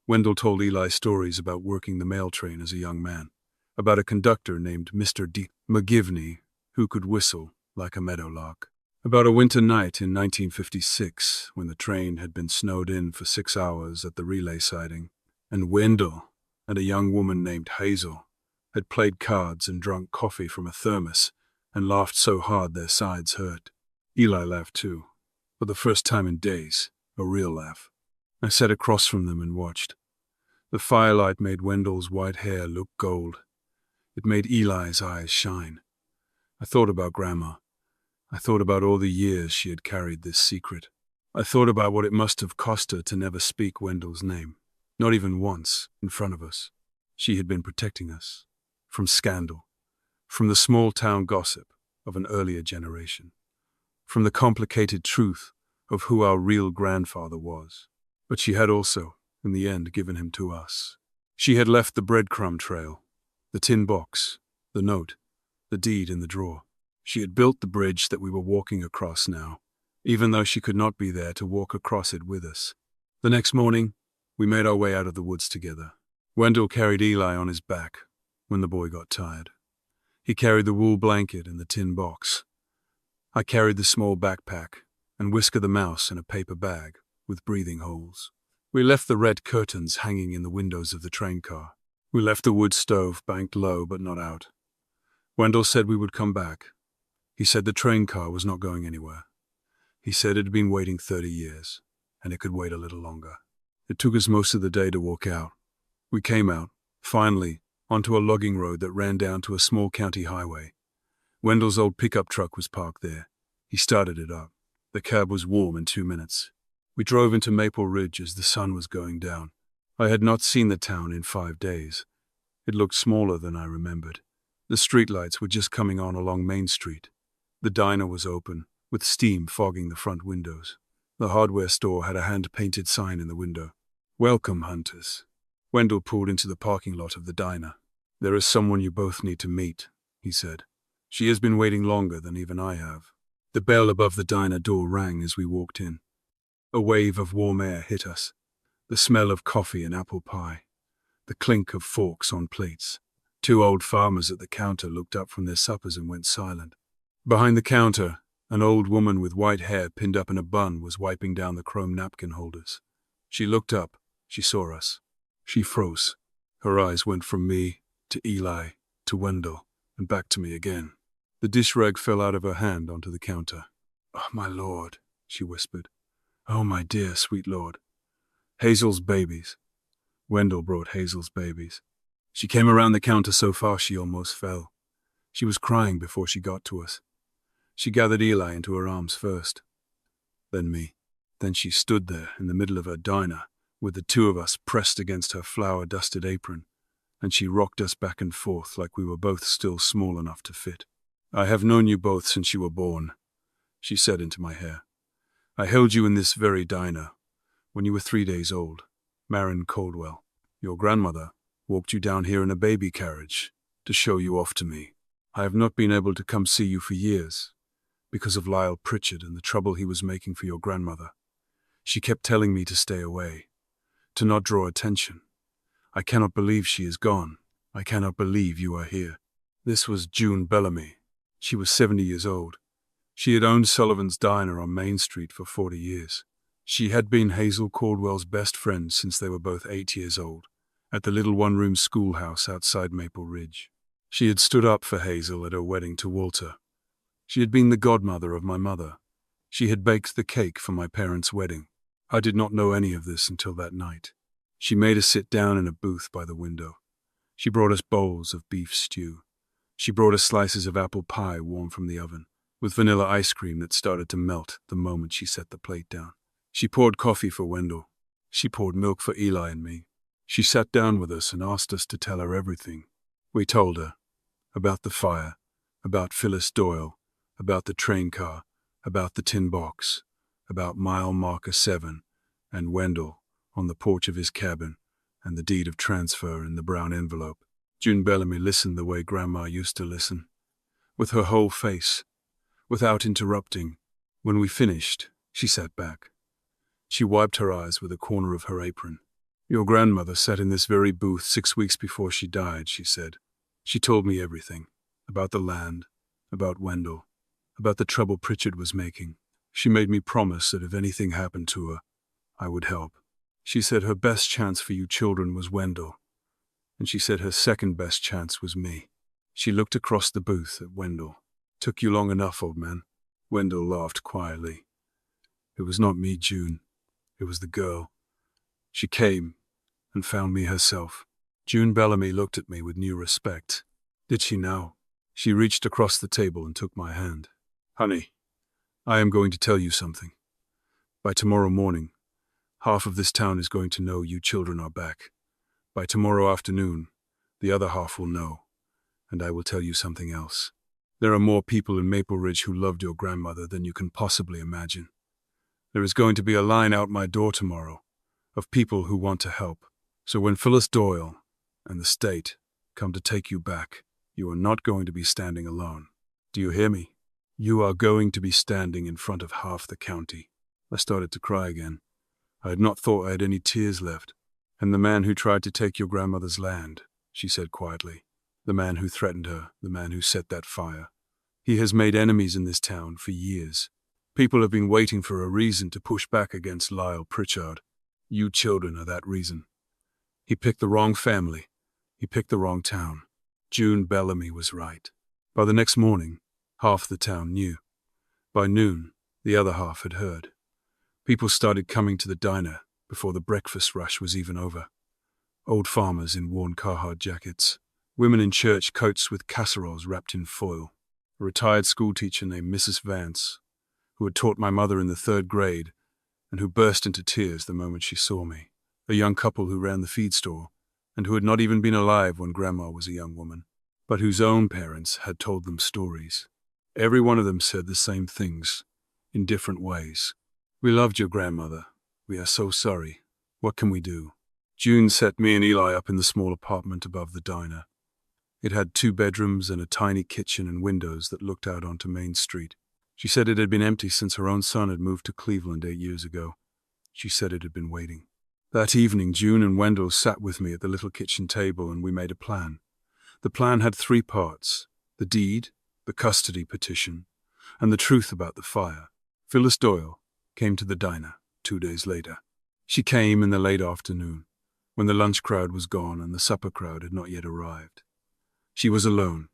Wendell told Eli stories about working the mail train as a young man, about a conductor named Mr. D. McGivney who could whistle like a meadowlark, about a winter night in 1956 when the train had been snowed in for 6 hours at the relay siding, and Wendell and a young woman named Hazel had played cards and drunk coffee from a thermos and laughed so hard their sides hurt. Eli laughed too, for the first time in days, a real laugh. I sat across from them and watched. The firelight made Wendell's white hair look gold. It made Eli's eyes shine. I thought about Grandma. I thought about all the years she had carried this secret. I thought about what it must have cost her to never speak Wendell's name, not even once, in front of us. She had been protecting us. From scandal. From the small-town gossip of an earlier generation. From the complicated truth of who our real grandfather was. But she had also, in the end, given him to us. She had left the breadcrumb trail, the tin box, the note, the deed in the drawer. She had built the bridge that we were walking across now, even though she could not be there to walk across it with us. The next morning, we made our way out of the woods together. Wendell carried Eli on his back when the boy got tired. He carried the wool blanket and the tin box. I carried the small backpack and Whisker the mouse in a paper bag with breathing holes. We left the red curtains hanging in the windows of the train car. We left the wood stove banked low but not out. Wendell said we would come back. He said the train car was not going anywhere. He said it had been waiting 30 years, and it could wait a little longer. It took us most of the day to walk out. We came out, finally, onto a logging road that ran down to a small county highway. Wendell's old pickup truck was parked there. He started it up. The cab was warm in 2 minutes. We drove into Maple Ridge as the sun was going down. I had not seen the town in 5 days. It looked smaller than I remembered. The streetlights were just coming on along Main Street. The diner was open, with steam fogging the front windows. The hardware store had a hand-painted sign in the window. Welcome, hunters. Wendell pulled into the parking lot of the diner. There is someone you both need to meet, he said. She has been waiting longer than even I have. The bell above the diner door rang as we walked in. A wave of warm air hit us. The smell of coffee and apple pie. The clink of forks on plates. 2 old farmers at the counter looked up from their suppers and went silent. Behind the counter, an old woman with white hair pinned up in a bun was wiping down the chrome napkin holders. She looked up. She saw us. She froze. Her eyes went from me to Eli to Wendell and back to me again. The dish rag fell out of her hand onto the counter. Oh, my lord, she whispered. Oh, my dear, sweet lord. Hazel's babies. Wendell brought Hazel's babies. She came around the counter so fast she almost fell. She was crying before she got to us. She gathered Eli into her arms first, then me. Then she stood there in the middle of her diner, with the 2 of us pressed against her flour-dusted apron, and she rocked us back and forth like we were both still small enough to fit. I have known you both since you were born, she said into my hair. I held you in this very diner when you were 3 days old, Marin Caldwell. Your grandmother walked you down here in a baby carriage to show you off to me. I have not been able to come see you for years because of Lyle Pritchard and the trouble he was making for your grandmother. She kept telling me to stay away, to not draw attention. I cannot believe she is gone. I cannot believe you are here. This was June Bellamy. She was 70 years old. She had owned Sullivan's Diner on Main Street for 40 years. She had been Hazel Caldwell's best friend since they were both 8 years old, at the little one-room schoolhouse outside Maple Ridge. She had stood up for Hazel at her wedding to Walter. She had been the godmother of my mother. She had baked the cake for my parents' wedding. I did not know any of this until that night. She made us sit down in a booth by the window. She brought us bowls of beef stew. She brought us slices of apple pie warm from the oven, with vanilla ice cream that started to melt the moment she set the plate down. She poured coffee for Wendell. She poured milk for Eli and me. She sat down with us and asked us to tell her everything. We told her about the fire, about Phyllis Doyle, about the train car, about the tin box, about mile marker 7, and Wendell on the porch of his cabin, and the deed of transfer in the brown envelope. June Bellamy listened the way Grandma used to listen, with her whole face, without interrupting. When we finished, she sat back. She wiped her eyes with a corner of her apron. Your grandmother sat in this very booth 6 weeks before she died, she said. She told me everything, about the land, about Wendell, about the trouble Pritchard was making. She made me promise that if anything happened to her, I would help. She said her best chance for you children was Wendell, and she said her second best chance was me. She looked across the booth at Wendell. Took you long enough, old man. Wendell laughed quietly. It was not me, June. It was the girl. She came and found me herself. June Bellamy looked at me with new respect. Did she now? She reached across the table and took my hand. Honey, I am going to tell you something. By tomorrow morning, half of this town is going to know you children are back. By tomorrow afternoon, the other half will know, and I will tell you something else. There are more people in Maple Ridge who loved your grandmother than you can possibly imagine. There is going to be a line out my door tomorrow of people who want to help. So when Phyllis Doyle and the state come to take you back, you are not going to be standing alone. Do you hear me? You are going to be standing in front of half the county. I started to cry again. I had not thought I had any tears left. And the man who tried to take your grandmother's land, she said quietly. The man who threatened her, the man who set that fire. He has made enemies in this town for years. People have been waiting for a reason to push back against Lyle Pritchard. You children are that reason. He picked the wrong family. He picked the wrong town. June Bellamy was right. By the next morning, half the town knew. By noon, the other half had heard. People started coming to the diner before the breakfast rush was even over. Old farmers in worn Carhartt jackets. Women in church coats with casseroles wrapped in foil. A retired schoolteacher named Mrs. Vance, who had taught my mother in the 3rd grade and who burst into tears the moment she saw me. A young couple who ran the feed store and who had not even been alive when Grandma was a young woman, but whose own parents had told them stories. Every one of them said the same things, in different ways. We loved your grandmother. We are so sorry. What can we do? June set me and Eli up in the small apartment above the diner. It had 2 bedrooms and a tiny kitchen and windows that looked out onto Main Street. She said it had been empty since her own son had moved to Cleveland 8 years ago. She said it had been waiting. That evening, June and Wendell sat with me at the little kitchen table and we made a plan. The plan had 3 parts: the deed, the custody petition, and the truth about the fire. Phyllis Doyle came to the diner 2 days later. She came in the late afternoon, when the lunch crowd was gone and the supper crowd had not yet arrived. She was alone.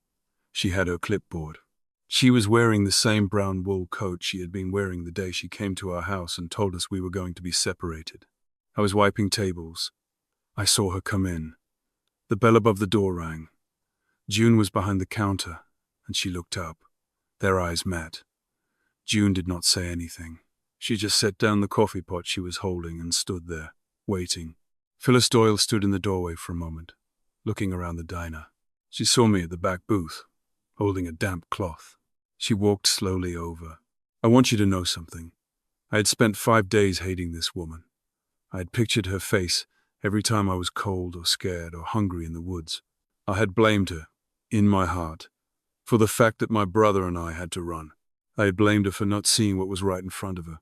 She had her clipboard. She was wearing the same brown wool coat she had been wearing the day she came to our house and told us we were going to be separated. I was wiping tables. I saw her come in. The bell above the door rang. June was behind the counter, and she looked up. Their eyes met. June did not say anything. She just set down the coffee pot she was holding and stood there, waiting. Phyllis Doyle stood in the doorway for a moment, looking around the diner. She saw me at the back booth. holding a damp cloth. She walked slowly over. I want you to know something. I had spent 5 days hating this woman. I had pictured her face every time I was cold or scared or hungry in the woods. I had blamed her, in my heart, for the fact that my brother and I had to run. I had blamed her for not seeing what was right in front of her,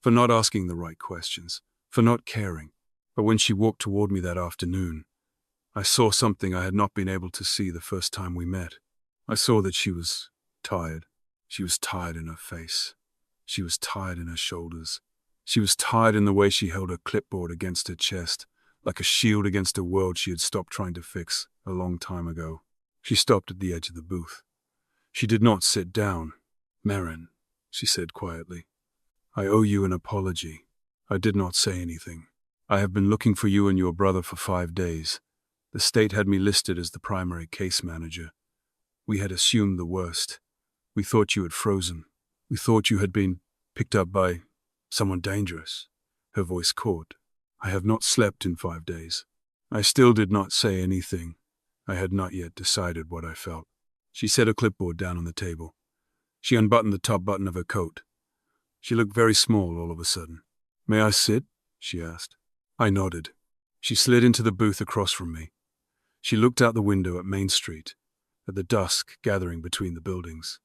for not asking the right questions, for not caring. But when she walked toward me that afternoon, I saw something I had not been able to see the first time we met. I saw that she was tired. She was tired in her face. She was tired in her shoulders. She was tired in the way she held her clipboard against her chest, like a shield against a world she had stopped trying to fix a long time ago. She stopped at the edge of the booth. She did not sit down. "Marin," she said quietly, "I owe you an apology." I did not say anything. "I have been looking for you and your brother for 5 days. The state had me listed as the primary case manager. We had assumed the worst. We thought you had frozen. We thought you had been picked up by someone dangerous." Her voice caught. "I have not slept in 5 days." I still did not say anything. I had not yet decided what I felt. She set her clipboard down on the table. She unbuttoned the top button of her coat. She looked very small all of a sudden. "May I sit?" she asked. I nodded. She slid into the booth across from me. She looked out the window at Main Street, at the dusk gathering between the buildings.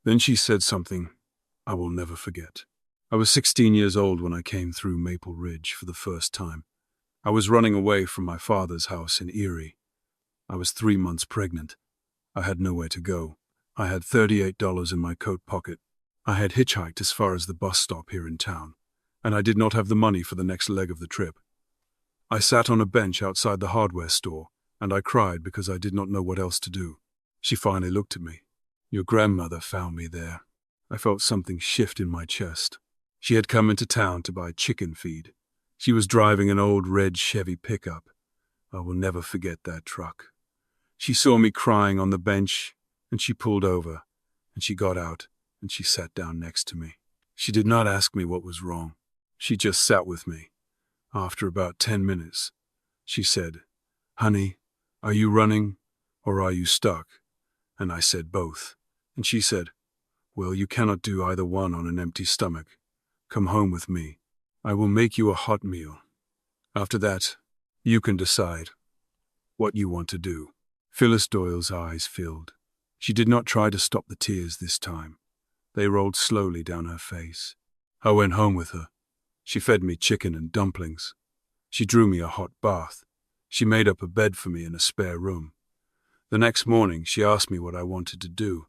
Then she said something I will never forget. I was 16 years old when I came through Maple Ridge for the first time. I was running away from my father's house in Erie. I was 3 months pregnant. I had nowhere to go. I had $38 in my coat pocket. I had hitchhiked as far as the bus stop here in town, and I did not have the money for the next leg of the trip. I sat on a bench outside the hardware store, and I cried because I did not know what else to do. She finally looked at me. "Your grandmother found me there." I felt something shift in my chest. She had come into town to buy chicken feed. She was driving an old red Chevy pickup. I will never forget that truck. She saw me crying on the bench, and she pulled over, and she got out, and she sat down next to me. She did not ask me what was wrong. She just sat with me. After about 10 minutes, she said, "Honey, are you running or are you stuck?" And I said both. And she said, "Well, you cannot do either one on an empty stomach. Come home with me. I will make you a hot meal. After that, you can decide what you want to do." Phyllis Doyle's eyes filled. She did not try to stop the tears this time. They rolled slowly down her face. I went home with her. She fed me chicken and dumplings. She drew me a hot bath. She made up a bed for me in a spare room. The next morning, she asked me what I wanted to do.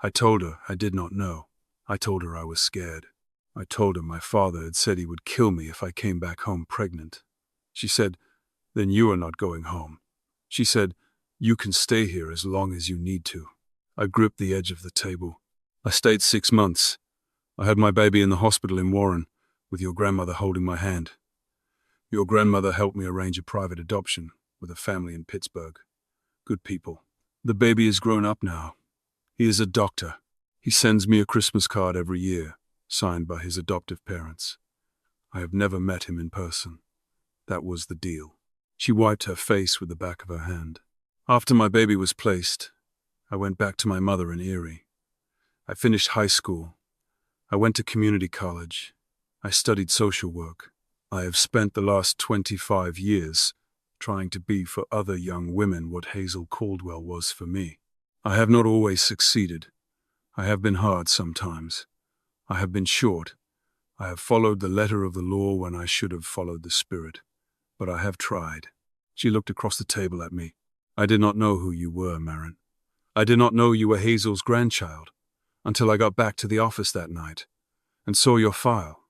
I told her I did not know. I told her I was scared. I told her my father had said he would kill me if I came back home pregnant. She said, "Then you are not going home." She said, "You can stay here as long as you need to." I gripped the edge of the table. I stayed 6 months. I had my baby in the hospital in Warren, with your grandmother holding my hand. Your grandmother helped me arrange a private adoption with a family in Pittsburgh. Good people. The baby is grown up now. He is a doctor. He sends me a Christmas card every year, signed by his adoptive parents. I have never met him in person. That was the deal. She wiped her face with the back of her hand. After my baby was placed, I went back to my mother in Erie. I finished high school. I went to community college. I studied social work. I have spent the last 25 years trying to be for other young women what Hazel Caldwell was for me. I have not always succeeded. I have been hard sometimes. I have been short. I have followed the letter of the law when I should have followed the spirit. But I have tried. She looked across the table at me. "I did not know who you were, Marin. I did not know you were Hazel's grandchild until I got back to the office that night and saw your file.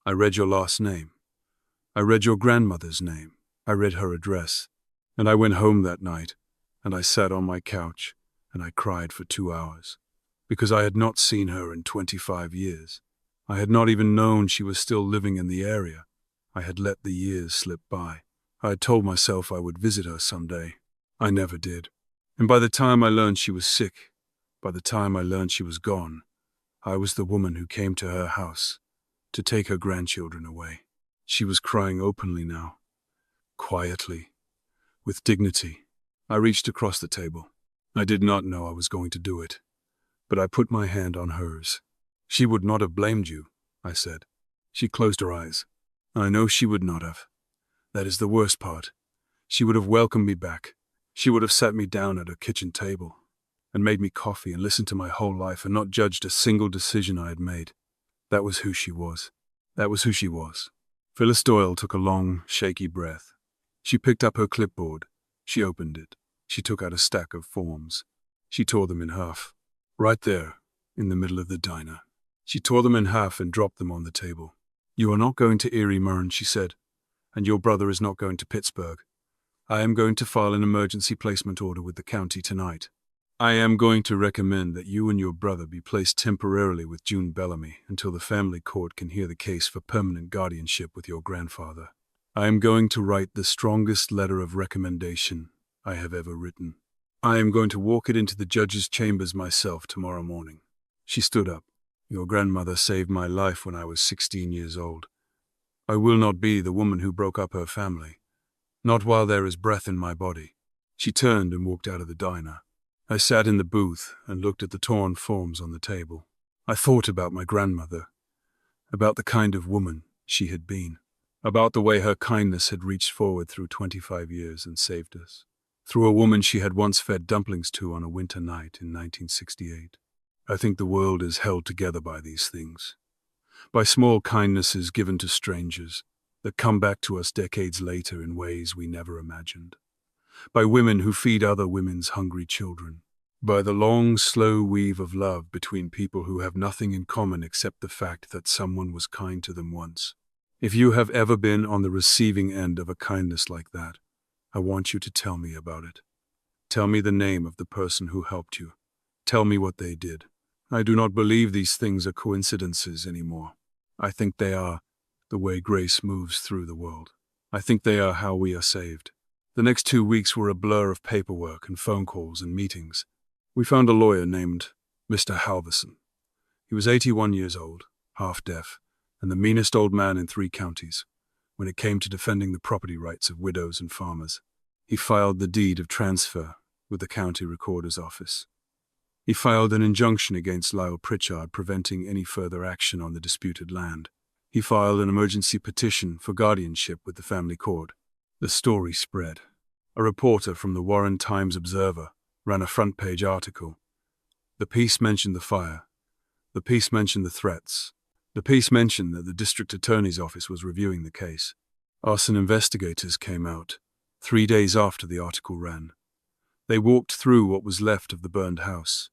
I read your last name. I read your grandmother's name. I read her address. And I went home that night, and I sat on my couch, and I cried for 2 hours, because I had not seen her in 25 years. I had not even known she was still living in the area. I had let the years slip by. I had told myself I would visit her someday. I never did. And by the time I learned she was sick, by the time I learned she was gone, I was the woman who came to her house to take her grandchildren away. She was crying openly now, quietly, with dignity. I reached across the table. I did not know I was going to do it, but I put my hand on hers. She would not have blamed you, I said. She closed her eyes. I know she would not have. That is the worst part. She would have welcomed me back. She would have sat me down at her kitchen table and made me coffee and listened to my whole life and not judged a single decision I had made. That was who she was. That was who she was. Phyllis Doyle took a long, shaky breath. She picked up her clipboard. She opened it. She took out a stack of forms. She tore them in half. Right there, in the middle of the diner. She tore them in half and dropped them on the table. You are not going to Erie, Murren, she said, and your brother is not going to Pittsburgh. I am going to file an emergency placement order with the county tonight. I am going to recommend that you and your brother be placed temporarily with June Bellamy until the family court can hear the case for permanent guardianship with your grandfather. I am going to write the strongest letter of recommendation I have ever written. I am going to walk it into the judge's chambers myself tomorrow morning. She stood up. Your grandmother saved my life when I was 16 years old. I will not be the woman who broke up her family. Not while there is breath in my body. She turned and walked out of the diner. I sat in the booth and looked at the torn forms on the table. I thought about my grandmother, about the kind of woman she had been, about the way her kindness had reached forward through 25 years and saved us, through a woman she had once fed dumplings to on a winter night in 1968. I think the world is held together by these things, by small kindnesses given to strangers that come back to us decades later in ways we never imagined, by women who feed other women's hungry children, by the long, slow weave of love between people who have nothing in common except the fact that someone was kind to them once. If you have ever been on the receiving end of a kindness like that, I want you to tell me about it. Tell me the name of the person who helped you. Tell me what they did. I do not believe these things are coincidences anymore. I think they are the way grace moves through the world. I think they are how we are saved. The next 2 weeks were a blur of paperwork and phone calls and meetings. We found a lawyer named Mr. Halverson. He was 81 years old, half-deaf, and the meanest old man in 3 counties when it came to defending the property rights of widows and farmers. He filed the deed of transfer with the county recorder's office. He filed an injunction against Lyle Pritchard preventing any further action on the disputed land. He filed an emergency petition for guardianship with the family court. The story spread. A reporter from the Warren Times-Observer ran a front-page article. The piece mentioned the fire. The piece mentioned the threats. The piece mentioned that the district attorney's office was reviewing the case. Arson investigators came out 3 days after the article ran. They walked through what was left of the burned house.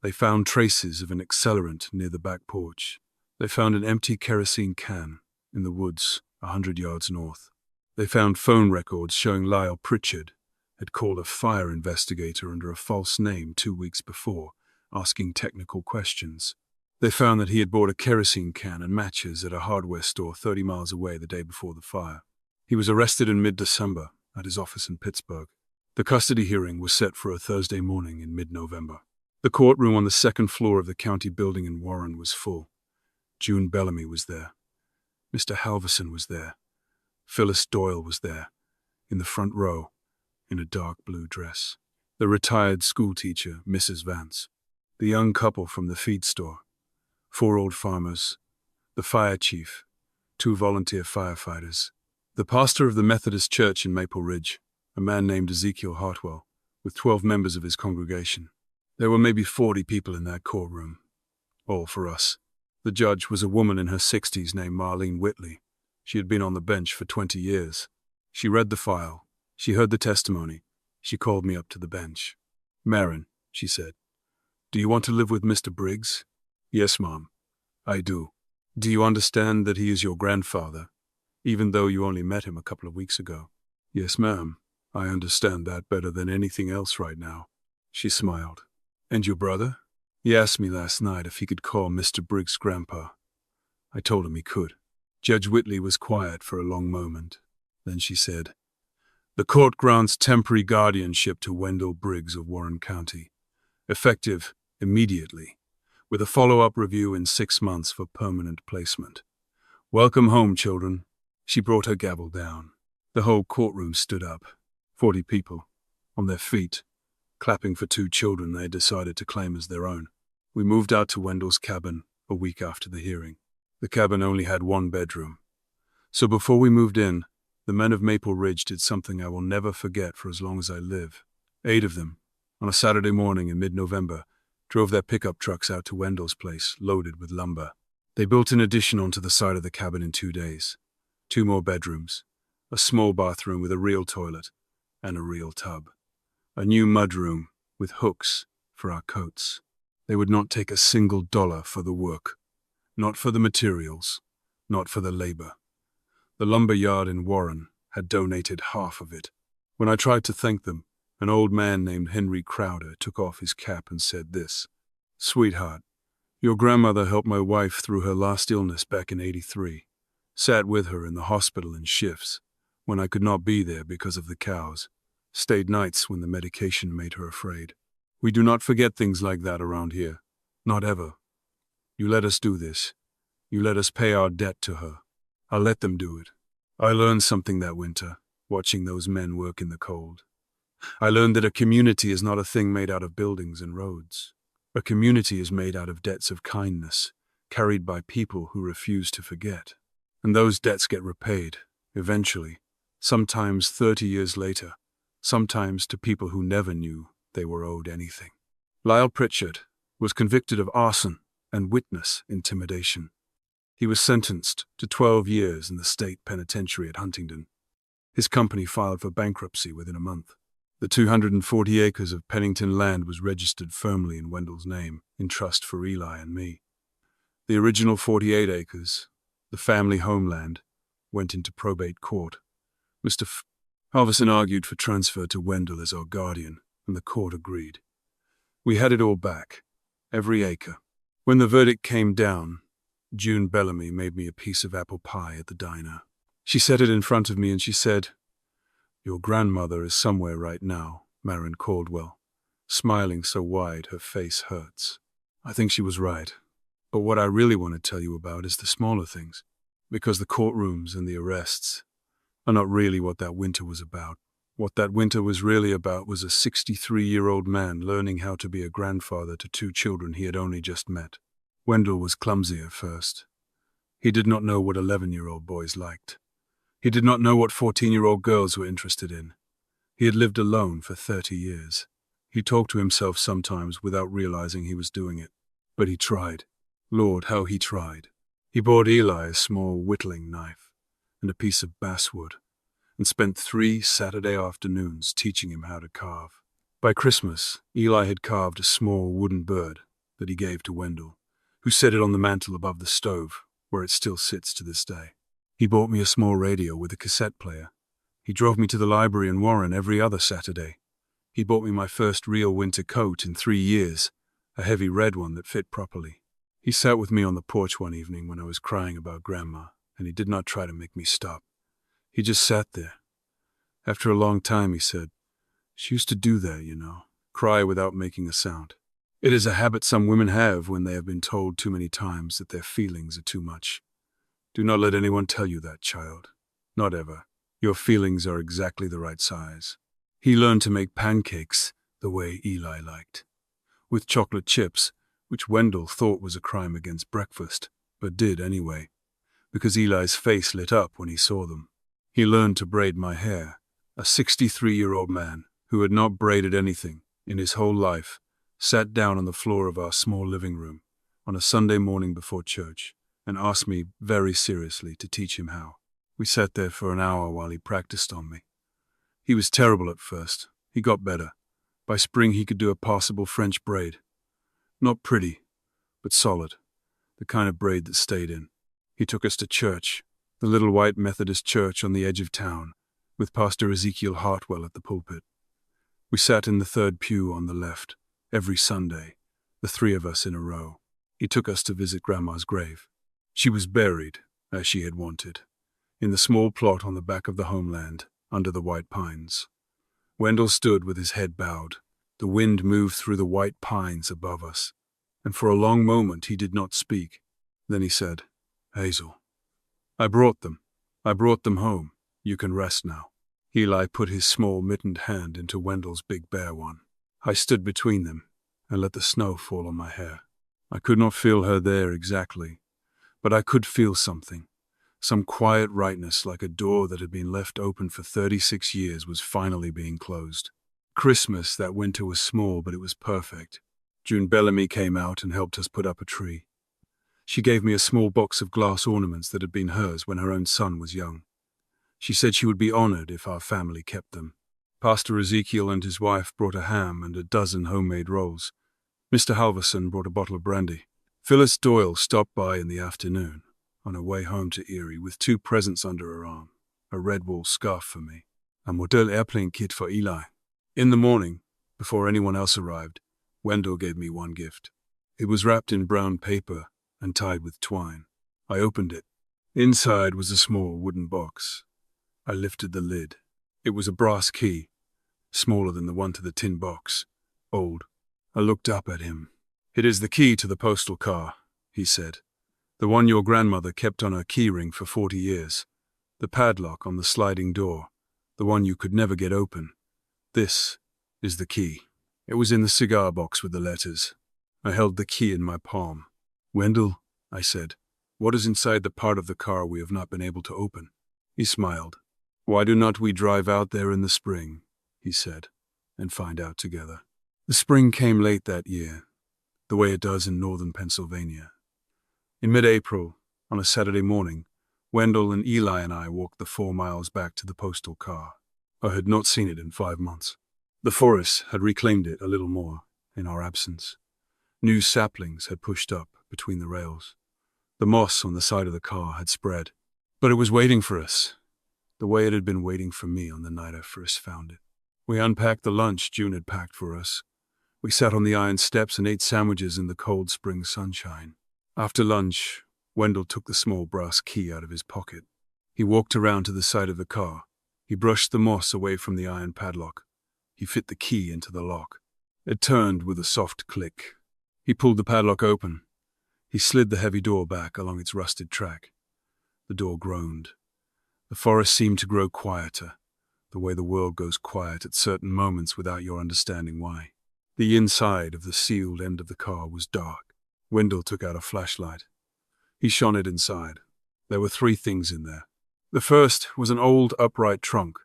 They found traces of an accelerant near the back porch. They found an empty kerosene can in the woods 100 yards north. They found phone records showing Lyle Pritchard had called a fire investigator under a false name 2 weeks before, asking technical questions. They found that he had bought a kerosene can and matches at a hardware store 30 miles away the day before the fire. He was arrested in mid-December at his office in Pittsburgh. The custody hearing was set for a Thursday morning in mid-November. The courtroom on the second floor of the county building in Warren was full. June Bellamy was there. Mr. Halverson was there. Phyllis Doyle was there, in the front row, in a dark blue dress. The retired schoolteacher, Mrs. Vance. The young couple from the feed store. 4 old farmers. The fire chief. 2 volunteer firefighters. The pastor of the Methodist Church in Maple Ridge, a man named Ezekiel Hartwell, with 12 members of his congregation. There were maybe 40 people in that courtroom. All for us. The judge was a woman in her 60s named Marlene Whitley. She had been on the bench for 20 years. She read the file. She heard the testimony. She called me up to the bench. "Marin," she said, "do you want to live with Mr. Briggs?" "Yes, Mom, I do." "Do you understand that he is your grandfather, even though you only met him a couple of weeks ago?" "Yes, ma'am. I understand that better than anything else right now." She smiled. "And your brother?" "He asked me last night if he could call Mr. Briggs Grandpa. I told him he could." Judge Whitley was quiet for a long moment. Then she said, "The court grants temporary guardianship to Wendell Briggs of Warren County, effective immediately, with a follow-up review in 6 months for permanent placement. Welcome home, children." She brought her gavel down. The whole courtroom stood up, 40 people, on their feet, clapping for 2 children they had decided to claim as their own. We moved out to Wendell's cabin a week after the hearing. The cabin only had 1 bedroom. So before we moved in, the men of Maple Ridge did something I will never forget for as long as I live. 8 of them, on a Saturday morning in mid-November, drove their pickup trucks out to Wendell's place, loaded with lumber. They built an addition onto the side of the cabin in 2 days. 2 more bedrooms, a small bathroom with a real toilet, and a real tub. A new mudroom with hooks for our coats. They would not take a single dollar for the work. Not for the materials, not for the labor. The lumber yard in Warren had donated half of it. When I tried to thank them, an old man named Henry Crowder took off his cap and said this: "Sweetheart, your grandmother helped my wife through her last illness back in '83. Sat with her in the hospital in shifts, when I could not be there because of the cows. Stayed nights when the medication made her afraid. We do not forget things like that around here. Not ever. You let us do this. You let us pay our debt to her. I'll let them do it. I learned something that winter, watching those men work in the cold. I learned that a community is not a thing made out of buildings and roads. A community is made out of debts of kindness, carried by people who refuse to forget. And those debts get repaid, eventually, sometimes 30 years later, sometimes to people who never knew they were owed anything." Lyle Pritchard was convicted of arson and witness intimidation. He was sentenced to 12 years in the state penitentiary at Huntingdon. His company filed for bankruptcy within a month. The 240 acres of Pennington land was registered firmly in Wendell's name, in trust for Eli and me. The original 48 acres, the family homeland, went into probate court. Mr. Halverson argued for transfer to Wendell as our guardian, and the court agreed. We had it all back, every acre. When the verdict came down, June Bellamy made me a piece of apple pie at the diner. She set it in front of me and she said, "Your grandmother is somewhere right now, Marin Caldwell," smiling so wide her face hurts. I think she was right. But what I really want to tell you about is the smaller things, because the courtrooms and the arrests are not really what that winter was about. What that winter was really about was a 63-year-old man learning how to be a grandfather to 2 children he had only just met. Wendell was clumsy at first. He did not know what 11-year-old boys liked. He did not know what 14-year-old girls were interested in. He had lived alone for 30 years. He talked to himself sometimes without realizing he was doing it. But he tried. Lord, how he tried. He bought Eli a small whittling knife and a piece of basswood, and spent 3 Saturday afternoons teaching him how to carve. By Christmas, Eli had carved a small wooden bird that he gave to Wendell, who set it on the mantel above the stove, where it still sits to this day. He bought me a small radio with a cassette player. He drove me to the library in Warren every other Saturday. He bought me my first real winter coat in 3 years, a heavy red one that fit properly. He sat with me on the porch one evening when I was crying about Grandma, and he did not try to make me stop. He just sat there. After a long time, he said, "She used to do that, you know, cry without making a sound. It is a habit some women have when they have been told too many times that their feelings are too much. Do not let anyone tell you that, child. Not ever. Your feelings are exactly the right size." He learned to make pancakes the way Eli liked, with chocolate chips, which Wendell thought was a crime against breakfast, but did anyway, because Eli's face lit up when he saw them. He learned to braid my hair. A 63-year-old man who had not braided anything in his whole life sat down on the floor of our small living room on a Sunday morning before church and asked me very seriously to teach him how. We sat there for an hour while he practiced on me. He was terrible at first. He got better. By spring he could do a passable French braid. Not pretty, but solid, the kind of braid that stayed in. He took us to church, the little white Methodist church on the edge of town, with Pastor Ezekiel Hartwell at the pulpit. We sat in the 3rd pew on the left, every Sunday, the 3 of us in a row. He took us to visit Grandma's grave. She was buried, as she had wanted, in the small plot on the back of the homeland, under the white pines. Wendell stood with his head bowed. The wind moved through the white pines above us, and for a long moment he did not speak. Then he said, "Hazel, I brought them. I brought them home. You can rest now." Eli put his small mittened hand into Wendell's big bare one. I stood between them and let the snow fall on my hair. I could not feel her there exactly, but I could feel something. Some quiet rightness, like a door that had been left open for 36 years was finally being closed. Christmas that winter was small, but it was perfect. June Bellamy came out and helped us put up a tree. She gave me a small box of glass ornaments that had been hers when her own son was young. She said she would be honored if our family kept them. Pastor Ezekiel and his wife brought a ham and a dozen homemade rolls. Mr. Halverson brought a bottle of brandy. Phyllis Doyle stopped by in the afternoon, on her way home to Erie, with 2 presents under her arm, a red wool scarf for me, a Model airplane kit for Eli. In the morning, before anyone else arrived, Wendell gave me one gift. It was wrapped in brown paper and tied with twine. I opened it. Inside was a small wooden box. I lifted the lid. It was a brass key, smaller than the one to the tin box, old. I looked up at him. "It is the key to the postal car," he said. "The one your grandmother kept on her keyring for 40 years. The padlock on the sliding door, the one you could never get open. This is the key." It was in the cigar box with the letters. I held the key in my palm. "Wendell," I said, "what is inside the part of the car we have not been able to open?" He smiled. "Why do not we drive out there in the spring," he said, "and find out together?" The spring came late that year, the way it does in northern Pennsylvania. In mid-April, on a Saturday morning, Wendell and Eli and I walked the 4 miles back to the postal car. I had not seen it in 5 months. The forest had reclaimed it a little more in our absence. New saplings had pushed up between the rails. The moss on the side of the car had spread. But it was waiting for us, the way it had been waiting for me on the night I first found it. We unpacked the lunch June had packed for us. We sat on the iron steps and ate sandwiches in the cold spring sunshine. After lunch, Wendell took the small brass key out of his pocket. He walked around to the side of the car. He brushed the moss away from the iron padlock. He fit the key into the lock. It turned with a soft click. He pulled the padlock open. He slid the heavy door back along its rusted track. The door groaned. The forest seemed to grow quieter, the way the world goes quiet at certain moments without your understanding why. The inside of the sealed end of the car was dark. Wendell took out a flashlight. He shone it inside. There were 3 things in there. The first was an old upright trunk,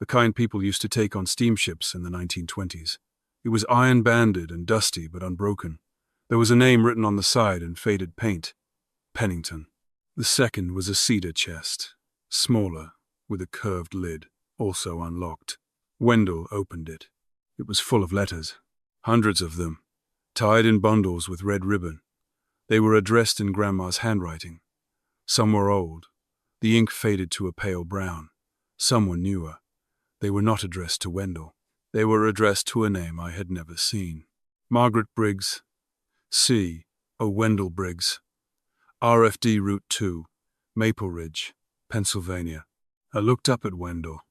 the kind people used to take on steamships in the 1920s. It was iron-banded and dusty but unbroken. There was a name written on the side in faded paint, Pennington. The second was a cedar chest, smaller, with a curved lid, also unlocked. Wendell opened it. It was full of letters, hundreds of them, tied in bundles with red ribbon. They were addressed in Grandma's handwriting. Some were old. The ink faded to a pale brown. Some were newer. They were not addressed to Wendell. They were addressed to a name I had never seen. Margaret Briggs, C. O. Wendell Briggs, RFD Route 2, Maple Ridge, Pennsylvania. I looked up at Wendell.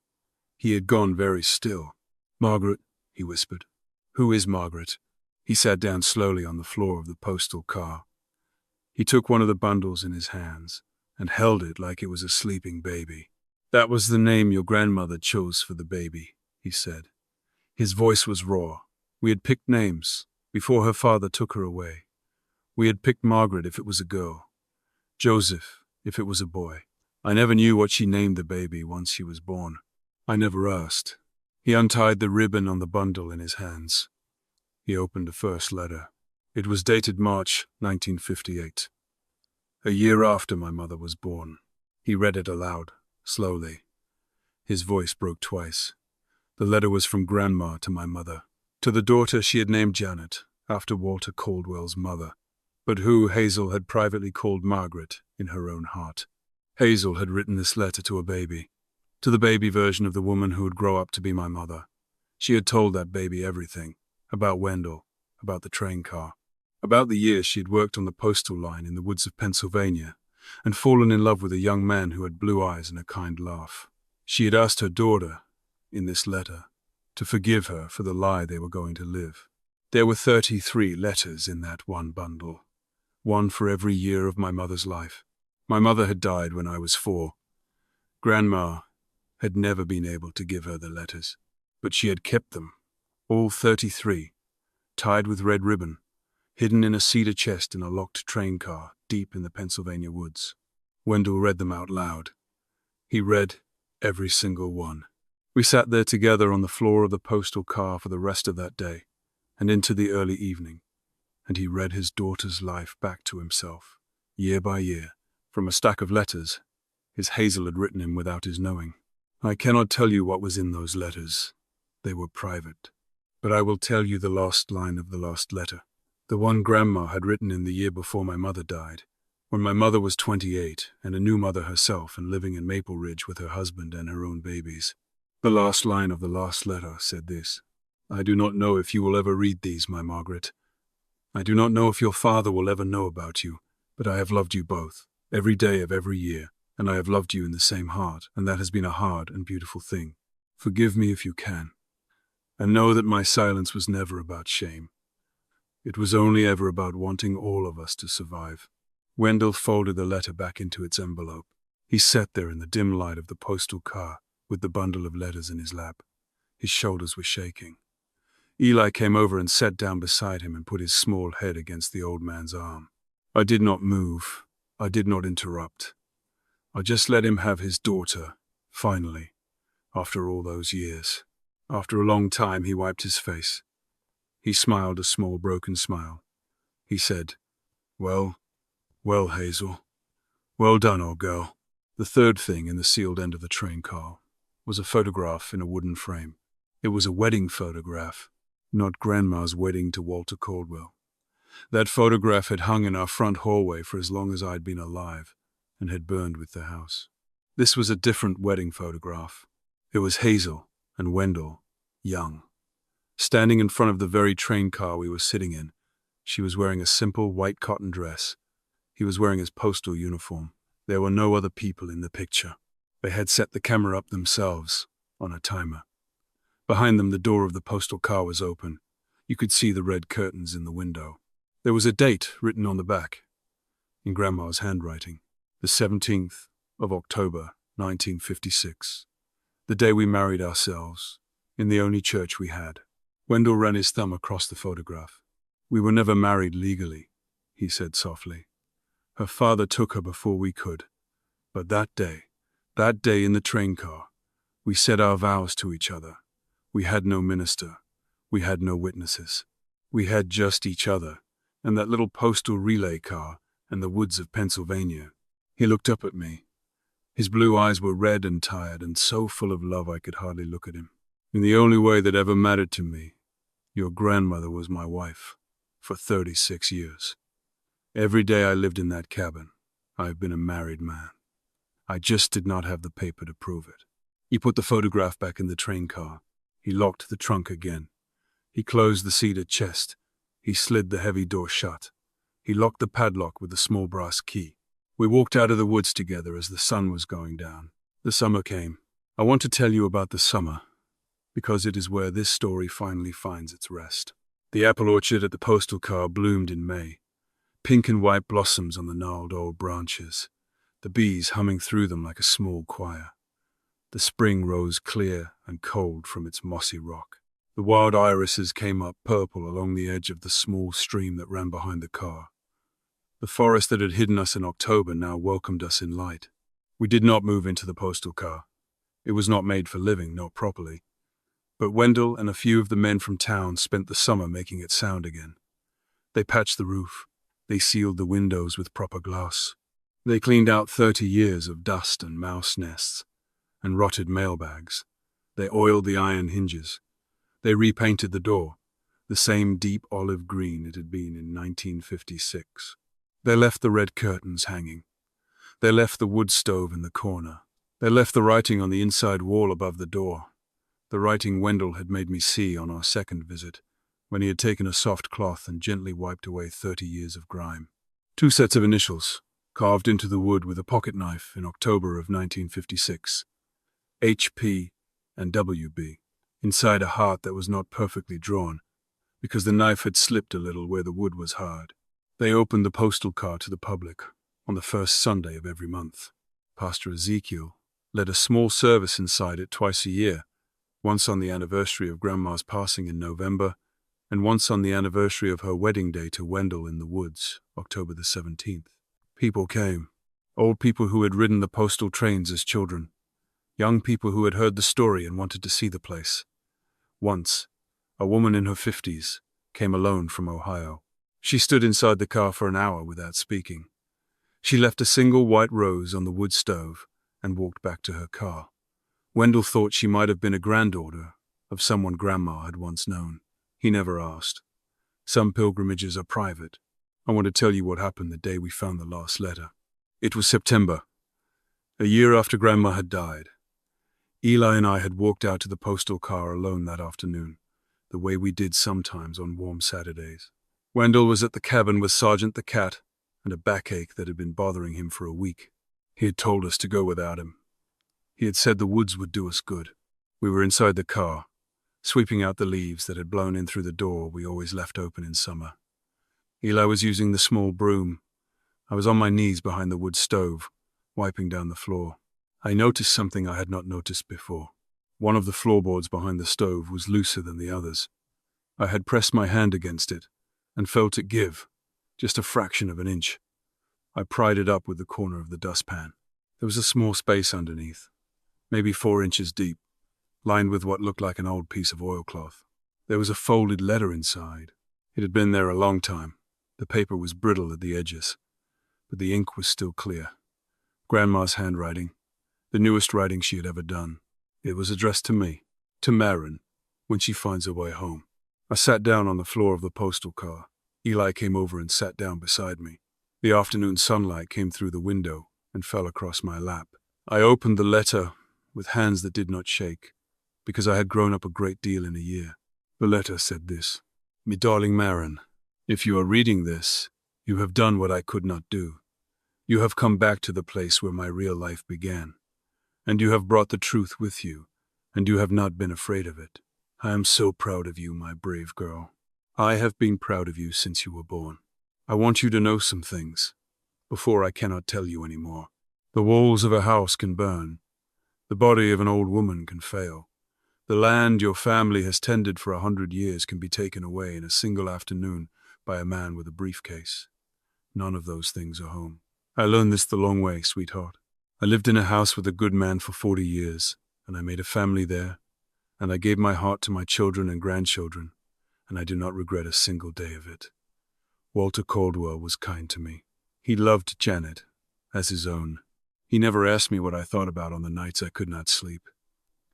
He had gone very still. "Margaret," he whispered. "Who is Margaret?" He sat down slowly on the floor of the postal car. He took one of the bundles in his hands and held it like it was a sleeping baby. "That was the name your grandmother chose for the baby," he said. His voice was raw. "We had picked names before her father took her away. We had picked Margaret if it was a girl, Joseph if it was a boy. I never knew what she named the baby once she was born. I never asked." He untied the ribbon on the bundle in his hands. He opened the first letter. It was dated March 1958, a year after my mother was born. He read it aloud, slowly. His voice broke twice. The letter was from Grandma to my mother, to the daughter she had named Janet, after Walter Caldwell's mother, but who Hazel had privately called Margaret in her own heart. Hazel had written this letter to a baby, to the baby version of the woman who would grow up to be my mother. She had told that baby everything, about Wendell, about the train car, about the years she had worked on the postal line in the woods of Pennsylvania, and fallen in love with a young man who had blue eyes and a kind laugh. She had asked her daughter, in this letter, to forgive her for the lie they were going to live. There were 33 letters in that one bundle, one for every year of my mother's life. My mother had died when I was 4. Grandma had never been able to give her the letters, but she had kept them, all 33, tied with red ribbon, hidden in a cedar chest in a locked train car deep in the Pennsylvania woods. Wendell read them out loud. He read every single one. We sat there together on the floor of the postal car for the rest of that day and into the early evening, and he read his daughter's life back to himself, year by year, from a stack of letters his Hazel had written him without his knowing. I cannot tell you what was in those letters. They were private. But I will tell you the last line of the last letter, the one Grandma had written in the year before my mother died, when my mother was 28 and a new mother herself and living in Maple Ridge with her husband and her own babies. The last line of the last letter said this: I do not know if you will ever read these, my Margaret. I do not know if your father will ever know about you, but I have loved you both, every day of every year, and I have loved you in the same heart, and that has been a hard and beautiful thing. Forgive me if you can, and know that my silence was never about shame. It was only ever about wanting all of us to survive. Wendell folded the letter back into its envelope. He sat there in the dim light of the postal car with the bundle of letters in his lap. His shoulders were shaking. Eli came over and sat down beside him and put his small head against the old man's arm. I did not move. I did not interrupt. I just let him have his daughter, finally, after all those years. After a long time, he wiped his face. He smiled a small, broken smile. He said, Well, Hazel. Well done, old girl. The third thing in the sealed end of the train car was a photograph in a wooden frame. It was a wedding photograph, not Grandma's wedding to Walter Caldwell. That photograph had hung in our front hallway for as long as I'd been alive, and had burned with the house. This was a different wedding photograph. It was Hazel and Wendell, young. Standing in front of the very train car we were sitting in, she was wearing a simple white cotton dress. He was wearing his postal uniform. There were no other people in the picture. They had set the camera up themselves, on a timer. Behind them, the door of the postal car was open. You could see the red curtains in the window. There was a date written on the back, in Grandma's handwriting. The 17th of October, 1956. The day we married ourselves, in the only church we had. Wendell ran his thumb across the photograph. We were never married legally, he said softly. Her father took her before we could. But that day in the train car, we said our vows to each other. We had no minister. We had no witnesses. We had just each other, and that little postal relay car, and the woods of Pennsylvania. He looked up at me. His blue eyes were red and tired and so full of love I could hardly look at him. In the only way that ever mattered to me, your grandmother was my wife for 36 years. Every day I lived in that cabin, I have been a married man. I just did not have the paper to prove it. He put the photograph back in the train car. He locked the trunk again. He closed the cedar chest. He slid the heavy door shut. He locked the padlock with the small brass key. We walked out of the woods together as the sun was going down. The summer came. I want to tell you about the summer, because it is where this story finally finds its rest. The apple orchard at the postal car bloomed in May, pink and white blossoms on the gnarled old branches, the bees humming through them like a small choir. The spring rose clear and cold from its mossy rock. The wild irises came up purple along the edge of the small stream that ran behind the car. The forest that had hidden us in October now welcomed us in light. We did not move into the postal car. It was not made for living, not properly. But Wendell and a few of the men from town spent the summer making it sound again. They patched the roof. They sealed the windows with proper glass. They cleaned out 30 years of dust and mouse nests and rotted mailbags. They oiled the iron hinges. They repainted the door, the same deep olive green it had been in 1956. They left the red curtains hanging. They left the wood stove in the corner. They left the writing on the inside wall above the door, the writing Wendell had made me see on our second visit, when he had taken a soft cloth and gently wiped away 30 years of grime. 2 sets of initials, carved into the wood with a pocket knife in October of 1956. HP and WB, inside a heart that was not perfectly drawn, because the knife had slipped a little where the wood was hard. They opened the postal car to the public on the first Sunday of every month. Pastor Ezekiel led a small service inside it twice a year, once on the anniversary of Grandma's passing in November, and once on the anniversary of her wedding day to Wendell in the woods, October the 17th. People came. Old people who had ridden the postal trains as children. Young people who had heard the story and wanted to see the place. Once, a woman in her 50s came alone from Ohio. She stood inside the car for an hour without speaking. She left a single white rose on the wood stove and walked back to her car. Wendell thought she might have been a granddaughter of someone Grandma had once known. He never asked. Some pilgrimages are private. I want to tell you what happened the day we found the last letter. It was September, a year after Grandma had died. Eli and I had walked out to the postal car alone that afternoon, the way we did sometimes on warm Saturdays. Wendell was at the cabin with Sergeant the cat and a backache that had been bothering him for a week. He had told us to go without him. He had said the woods would do us good. We were inside the car, sweeping out the leaves that had blown in through the door we always left open in summer. Eli was using the small broom. I was on my knees behind the wood stove, wiping down the floor. I noticed something I had not noticed before. One of the floorboards behind the stove was looser than the others. I had pressed my hand against it and felt it give, just a fraction of an inch. I pried it up with the corner of the dustpan. There was a small space underneath, maybe 4 inches deep, lined with what looked like an old piece of oilcloth. There was a folded letter inside. It had been there a long time. The paper was brittle at the edges, but the ink was still clear. Grandma's handwriting, the newest writing she had ever done. It was addressed to me, to Marin, when she finds her way home. I sat down on the floor of the postal car. Eli came over and sat down beside me. The afternoon sunlight came through the window and fell across my lap. I opened the letter with hands that did not shake, because I had grown up a great deal in a year. The letter said this: "Me darling Marin, if you are reading this, you have done what I could not do. You have come back to the place where my real life began, and you have brought the truth with you, and you have not been afraid of it. I am so proud of you, my brave girl. I have been proud of you since you were born. I want you to know some things, before I cannot tell you any more. The walls of a house can burn. The body of an old woman can fail. The land your family has tended for 100 years can be taken away in a single afternoon by a man with a briefcase. None of those things are home. I learned this the long way, sweetheart. I lived in a house with a good man for 40 years, and I made a family there, and I gave my heart to my children and grandchildren, and I do not regret a single day of it. Walter Caldwell was kind to me. He loved Janet as his own. He never asked me what I thought about on the nights I could not sleep.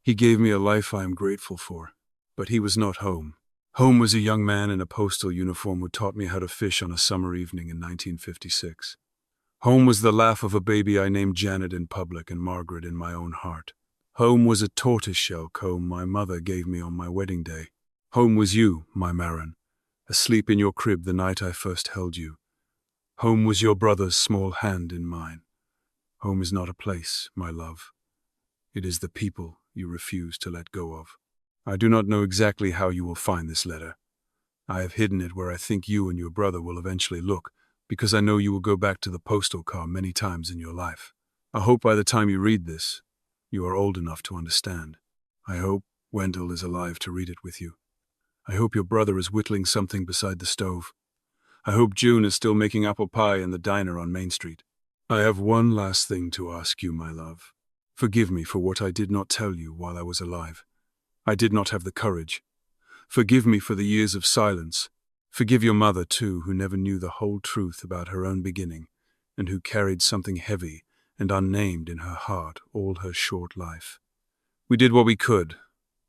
He gave me a life I am grateful for, but he was not home. Home was a young man in a postal uniform who taught me how to fish on a summer evening in 1956. Home was the laugh of a baby I named Janet in public and Margaret in my own heart. Home was a tortoiseshell comb my mother gave me on my wedding day. Home was you, my Marin, asleep in your crib the night I first held you. Home was your brother's small hand in mine. Home is not a place, my love. It is the people you refuse to let go of. I do not know exactly how you will find this letter. I have hidden it where I think you and your brother will eventually look, because I know you will go back to the postal car many times in your life. I hope by the time you read this, you are old enough to understand. I hope Wendell is alive to read it with you. I hope your brother is whittling something beside the stove. I hope June is still making apple pie in the diner on Main Street. I have one last thing to ask you, my love. Forgive me for what I did not tell you while I was alive. I did not have the courage. Forgive me for the years of silence. Forgive your mother, too, who never knew the whole truth about her own beginning, and who carried something heavy and unnamed in her heart all her short life. We did what we could,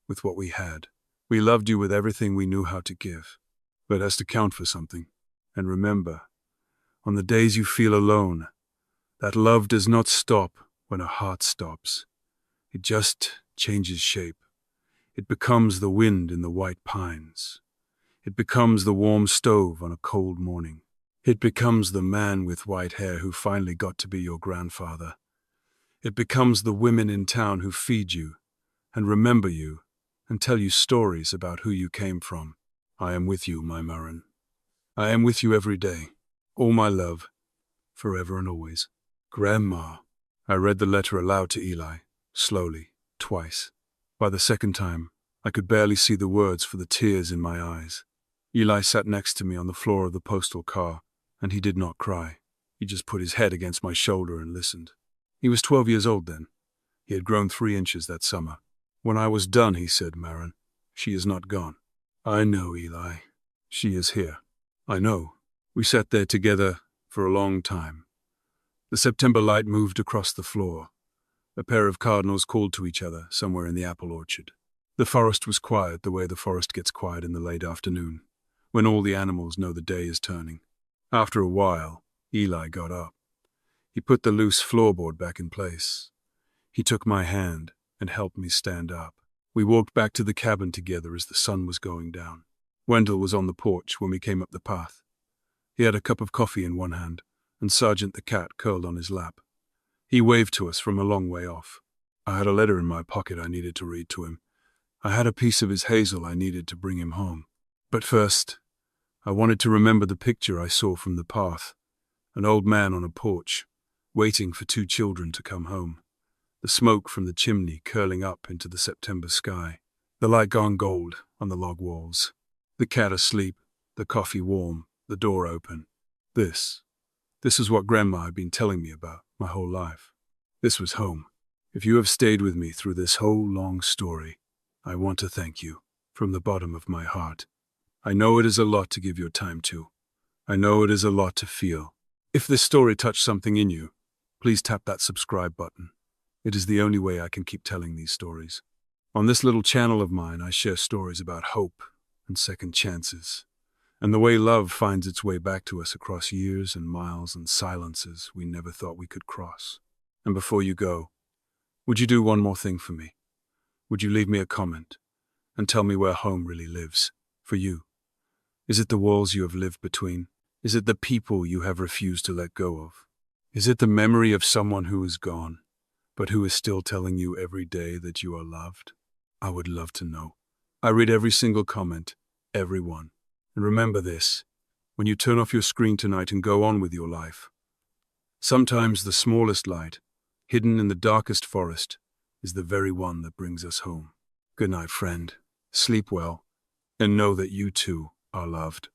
with what we had. We loved you with everything we knew how to give. But it has to count for something. And remember, on the days you feel alone, that love does not stop when a heart stops. It just changes shape. It becomes the wind in the white pines. It becomes the warm stove on a cold morning. It becomes the man with white hair who finally got to be your grandfather. It becomes the women in town who feed you and remember you and tell you stories about who you came from. I am with you, my Marin. I am with you every day. All my love, forever and always. Grandma. I read the letter aloud to Eli, slowly, twice. By the second time, I could barely see the words for the tears in my eyes. Eli sat next to me on the floor of the postal car, and he did not cry. He just put his head against my shoulder and listened. He was 12 years old then. He had grown 3 inches that summer. When I was done, he said, "Marin, she is not gone." "I know, Eli. She is here." "I know." We sat there together for a long time. The September light moved across the floor. A pair of cardinals called to each other somewhere in the apple orchard. The forest was quiet the way the forest gets quiet in the late afternoon, when all the animals know the day is turning. After a while, Eli got up. He put the loose floorboard back in place. He took my hand and helped me stand up. We walked back to the cabin together as the sun was going down. Wendell was on the porch when we came up the path. He had a cup of coffee in one hand, and Sergeant the cat curled on his lap. He waved to us from a long way off. I had a letter in my pocket I needed to read to him. I had a piece of his hazel I needed to bring him home. But first, I wanted to remember the picture I saw from the path. An old man on a porch, waiting for 2 children to come home. The smoke from the chimney curling up into the September sky. The light gone gold on the log walls. The cat asleep, the coffee warm, the door open. This is what Grandma had been telling me about my whole life. This was home. If you have stayed with me through this whole long story, I want to thank you from the bottom of my heart. I know it is a lot to give your time to. I know it is a lot to feel. If this story touched something in you, please tap that subscribe button. It is the only way I can keep telling these stories. On this little channel of mine, I share stories about hope and second chances, and the way love finds its way back to us across years and miles and silences we never thought we could cross. And before you go, would you do one more thing for me? Would you leave me a comment and tell me where home really lives for you? Is it the walls you have lived between? Is it the people you have refused to let go of? Is it the memory of someone who is gone, but who is still telling you every day that you are loved? I would love to know. I read every single comment, every one. And remember this, when you turn off your screen tonight and go on with your life, sometimes the smallest light, hidden in the darkest forest, is the very one that brings us home. Good night, friend. Sleep well, and know that you too are loved.